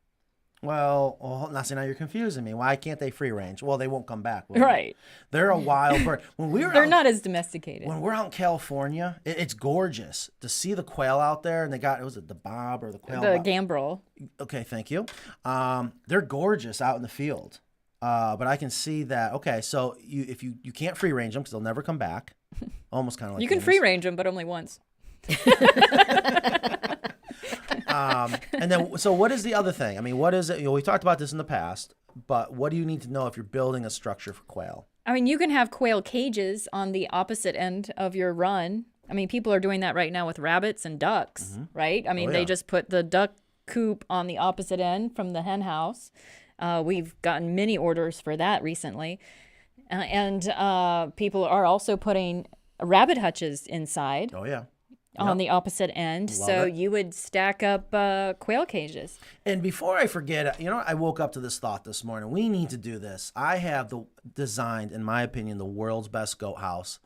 Well, now you're confusing me. Why can't they free range? Well, they won't come back. Will Right. They? They're a wild bird. They're not as domesticated. When we're out in California, it's gorgeous to see the quail out there. And they got, was it the bob or the quail? The gambrel. Okay, thank you. They're gorgeous out in the field. But I can see that. Okay, so if you can't free range them because they'll never come back. Almost kind of like you can free range them, but only once. And then, so what is the other thing? I mean, what is it? We talked about this in the past, but what do you need to know if you're building a structure for quail? I mean, you can have quail cages on the opposite end of your run. I mean, people are doing that right now with rabbits and ducks, right? I mean, they just put the duck coop on the opposite end from the hen house. We've gotten many orders for that recently. And people are also putting rabbit hutches inside. Oh, yeah. On the opposite end. Love it. You would stack up quail cages. And before I forget, I woke up to this thought this morning. We need to do this. I have designed, in my opinion, the world's best goat house.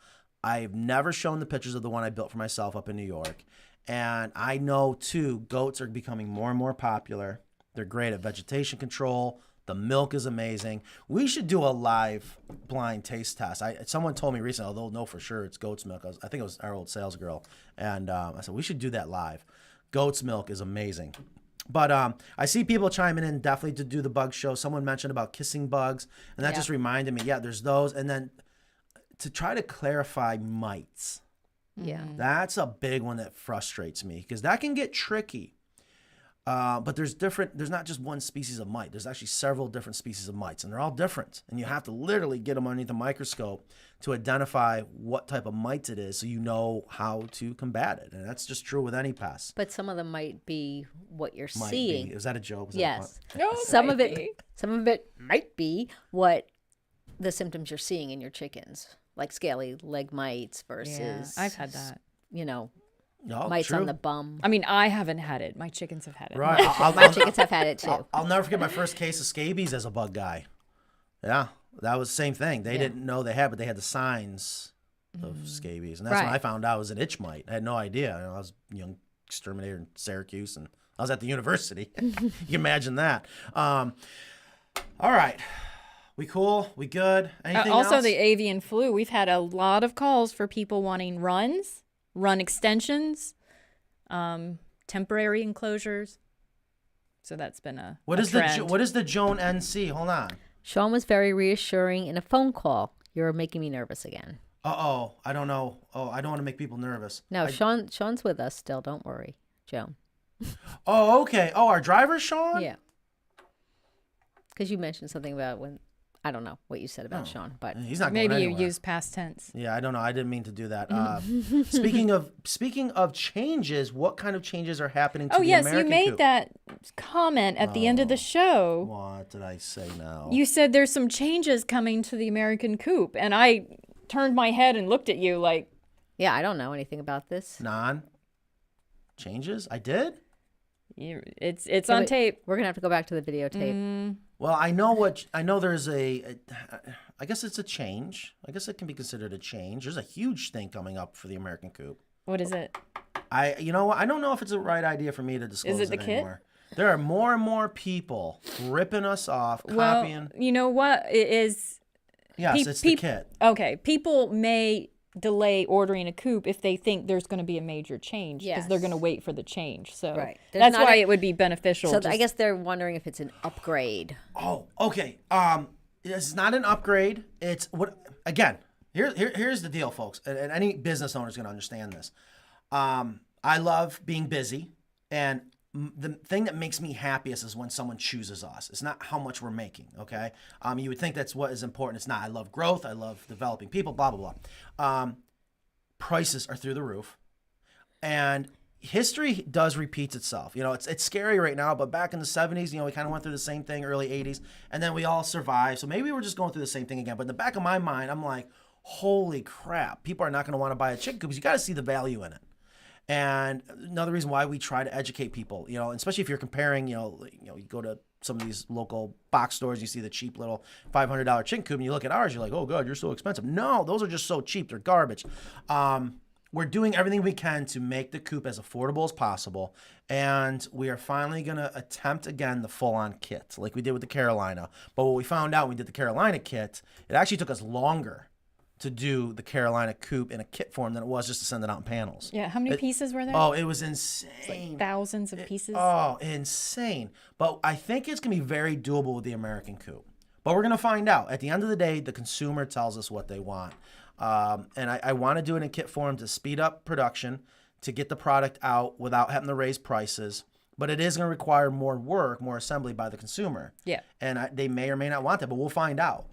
I've never shown the pictures of the one I built for myself up in New York. And I know, too, goats are becoming more and more popular. They're great at vegetation control. The milk is amazing. We should do a live blind taste test. Someone told me recently, they'll know for sure it's goat's milk. I think it was our old sales girl. And I said, we should do that live. Goat's milk is amazing. But I see people chiming in definitely to do the bug show. Someone mentioned about kissing bugs. And that just reminded me, there's those. And then to try to clarify mites. Yeah. That's a big one that frustrates me because that can get tricky. But there's not just one species of mite. There's actually several different species of mites, and they're all different. And you have to literally get them underneath the microscope to identify what type of mite it is so you know how to combat it. And that's just true with any pest. But some of them might be what you're Might seeing. be. Is that a joke? Is that Yes. No, Some might of be. it might be what the symptoms you're seeing in your chickens, like scaly leg mites versus. I've had that. You know, No, mites true. on the bum. I mean, I haven't had it. My chickens have had it. Right. My chickens have had it too. I'll never forget my first case of scabies as a bug guy. Yeah, that was the same thing. They didn't know they had, but they had the signs of scabies, and that's when Right. I found out it was an itch mite. I had no idea. I was a young exterminator in Syracuse, and I was at the university. You can imagine that. All right, we cool? We good? Anything Also, else? the avian flu. We've had a lot of calls for people wanting run extensions, temporary enclosures. So that's been a What a is trend. what is the Joan NC? Hold on. Sean was very reassuring in a phone call. You're making me nervous again. I don't know. Oh, I don't want to make people nervous. No, Sean's with us still. Don't worry, Joan. Oh, okay. Oh, our driver, Sean? Yeah. Because you mentioned something about when I don't know what you said about Sean, but He's not Maybe going you anywhere. use past tense. Yeah, I don't know. I didn't mean to do that. Speaking of changes, what kind of changes are happening to Oh, the yes, American you made coop? that comment at the end of the show. What did I say now? You said there's some changes coming to the American coop, and I turned my head and looked at you like, yeah, I don't know anything about this. changes? I did? it's on tape. We're gonna have to go back to the videotape. Well, I know there's I guess it's a change. I guess it can be considered a change. There's a huge thing coming up for the American coop. What is it? You know what? I don't know if it's the right idea for me to disclose it the kit? anymore. There are more and more people ripping us off, copying. Well, you know what? It is. Yes, it's the kit. Okay, people may delay ordering a coop if they think there's going to be a major change because they're going to wait for the change. So Right. There's that's not why a- it would be beneficial. So just- I guess they're wondering if it's an upgrade. Oh, okay. It's not an upgrade. It's what again. Here's the deal, folks, and any business owner is going to understand this. I love being busy, and the thing that makes me happiest is when someone chooses us. It's not how much we're making. Okay. You would think that's what is important. It's not. I love growth. I love developing people. Blah blah blah. Prices are through the roof, and history does repeat itself. You know, it's scary right now, but back in the 70s, we kind of went through the same thing, early 80s, and then we all survived. So maybe we're just going through the same thing again. But in the back of my mind, I'm like, holy crap, people are not going to want to buy a chicken coop because you got to see the value in it. And another reason why we try to educate people, especially if you're comparing, you go to some of these local box stores, you see the cheap little $500 chicken coop, and you look at ours, you're like, oh God, you're so expensive. No, those are just so cheap. They're garbage. We're doing everything we can to make the coop as affordable as possible. And we are finally going to attempt again the full-on kit like we did with the Carolina. But what we found out when we did the Carolina kit, it actually took us longer to do the Carolina coop in a kit form than it was just to send it out in panels. yeah, how many pieces were there? Oh, it was insane. Thousands of pieces. Oh, insane. But I think it's going to be very doable with the American coop. But we're going to find out. At the end of the day, the consumer tells us what they want. And I want to do it in kit form to speed up production, to get the product out without having to raise prices. But it is going to require more work, more assembly by the consumer. Yeah. And they may or may not want that, but we'll find out.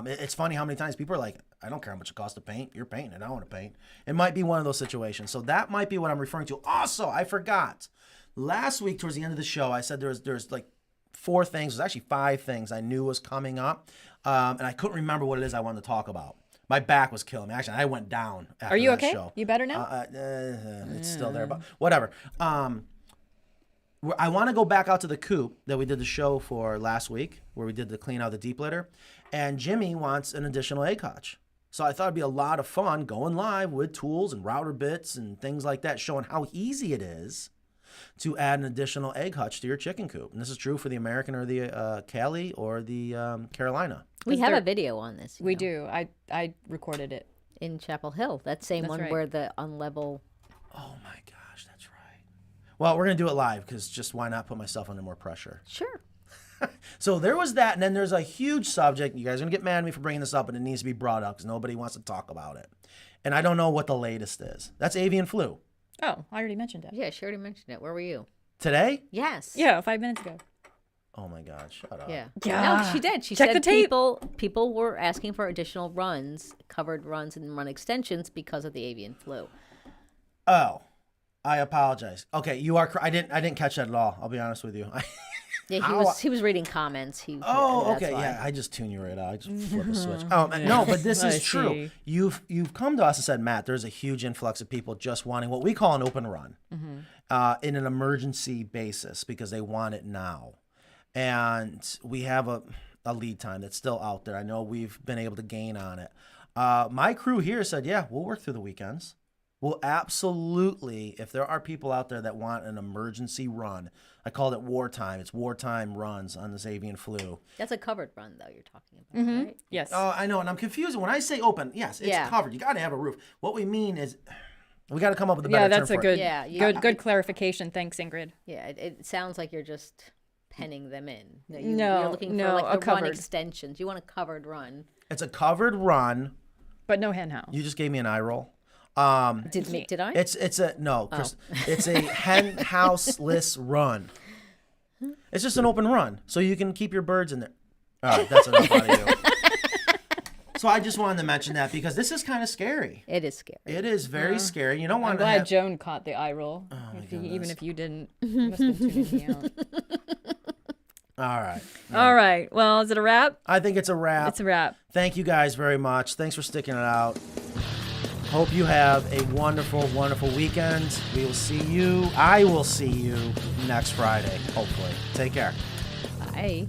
It's funny how many times people are like, I don't care how much it costs to paint. You're painting it. I want to paint. It might be one of those situations. So that might be what I'm referring to. Also, I forgot. Last week, towards the end of the show, I said there's like 4 things. There's actually 5 things I knew was coming up. And I couldn't remember what it is I wanted to talk about. My back was killing me. Actually, I went down after Are you that okay? show. You better now? It's still there, but whatever. I want to go back out to the coop that we did the show for last week, where we did the clean out the deep litter. And Jimmy wants an additional egg hutch. So I thought it'd be a lot of fun going live with tools and router bits and things like that, showing how easy it is to add an additional egg hutch to your chicken coop. And this is true for the American or the Cali or the Carolina. We 'Cause have they're- a video on this. We do. I recorded it. In Chapel Hill. That same That's one right. where the unlevel. Oh my gosh, that's right. Well, we're going to do it live because just why not put myself under more pressure? Sure. So there was that, and then there's a huge subject. You guys are going to get mad at me for bringing this up, but it needs to be brought up because nobody wants to talk about it. And I don't know what the latest is. That's avian flu. Oh, I already mentioned it. Yeah, she already mentioned it. Where were you? Today? Yes. Yeah, 5 minutes ago. Oh my God! Shut up. Yeah. Yeah. No, she did. She Check said the tape. people were asking for additional runs, covered runs and run extensions because of the avian flu. Oh, I apologize. Okay, you are. I didn't catch that at all. I'll be honest with you. Yeah, he was reading comments. Oh, that's okay. why. Yeah, I just tune you right out. I just flip a switch. No, but this I is true. see. You've come to us and said, Matt, there's a huge influx of people just wanting what we call an open run in an emergency basis because they want it now. And we have a lead time that's still out there. I know we've been able to gain on it. My crew here said, yeah, we'll work through the weekends. We'll absolutely, if there are people out there that want an emergency run, I called it wartime. It's wartime runs on this avian flu. That's a covered run, though, you're talking about, right? Yes. Oh, I know, and I'm confused. When I say open, yes, it's covered. You got to have a roof. What we mean is we got to come up with a better Yeah, term that's a for good, it. good clarification. Thanks, Ingrid. Yeah, it sounds like you're just penning them in. No, you're looking no, for like a the run covered. extensions. You want a covered run. It's a covered run. But no hen house. You just gave me an eye roll. Did I? It's a no, Chris, it's a hen houseless run. It's just an open run, so you can keep your birds in there. All right, that's enough out of you. So I just wanted to mention that because this is kind of scary. It is scary. It is very scary. You don't I'm want to glad have... Joan caught the eye roll. Even if you didn't. You must have been tuning me out. All right. All right. Well, is it a wrap? I think it's a wrap. It's a wrap. Thank you guys very much. Thanks for sticking it out. Hope you have a wonderful, wonderful weekend. We will see you. I will see you next Friday, hopefully. Take care. Bye.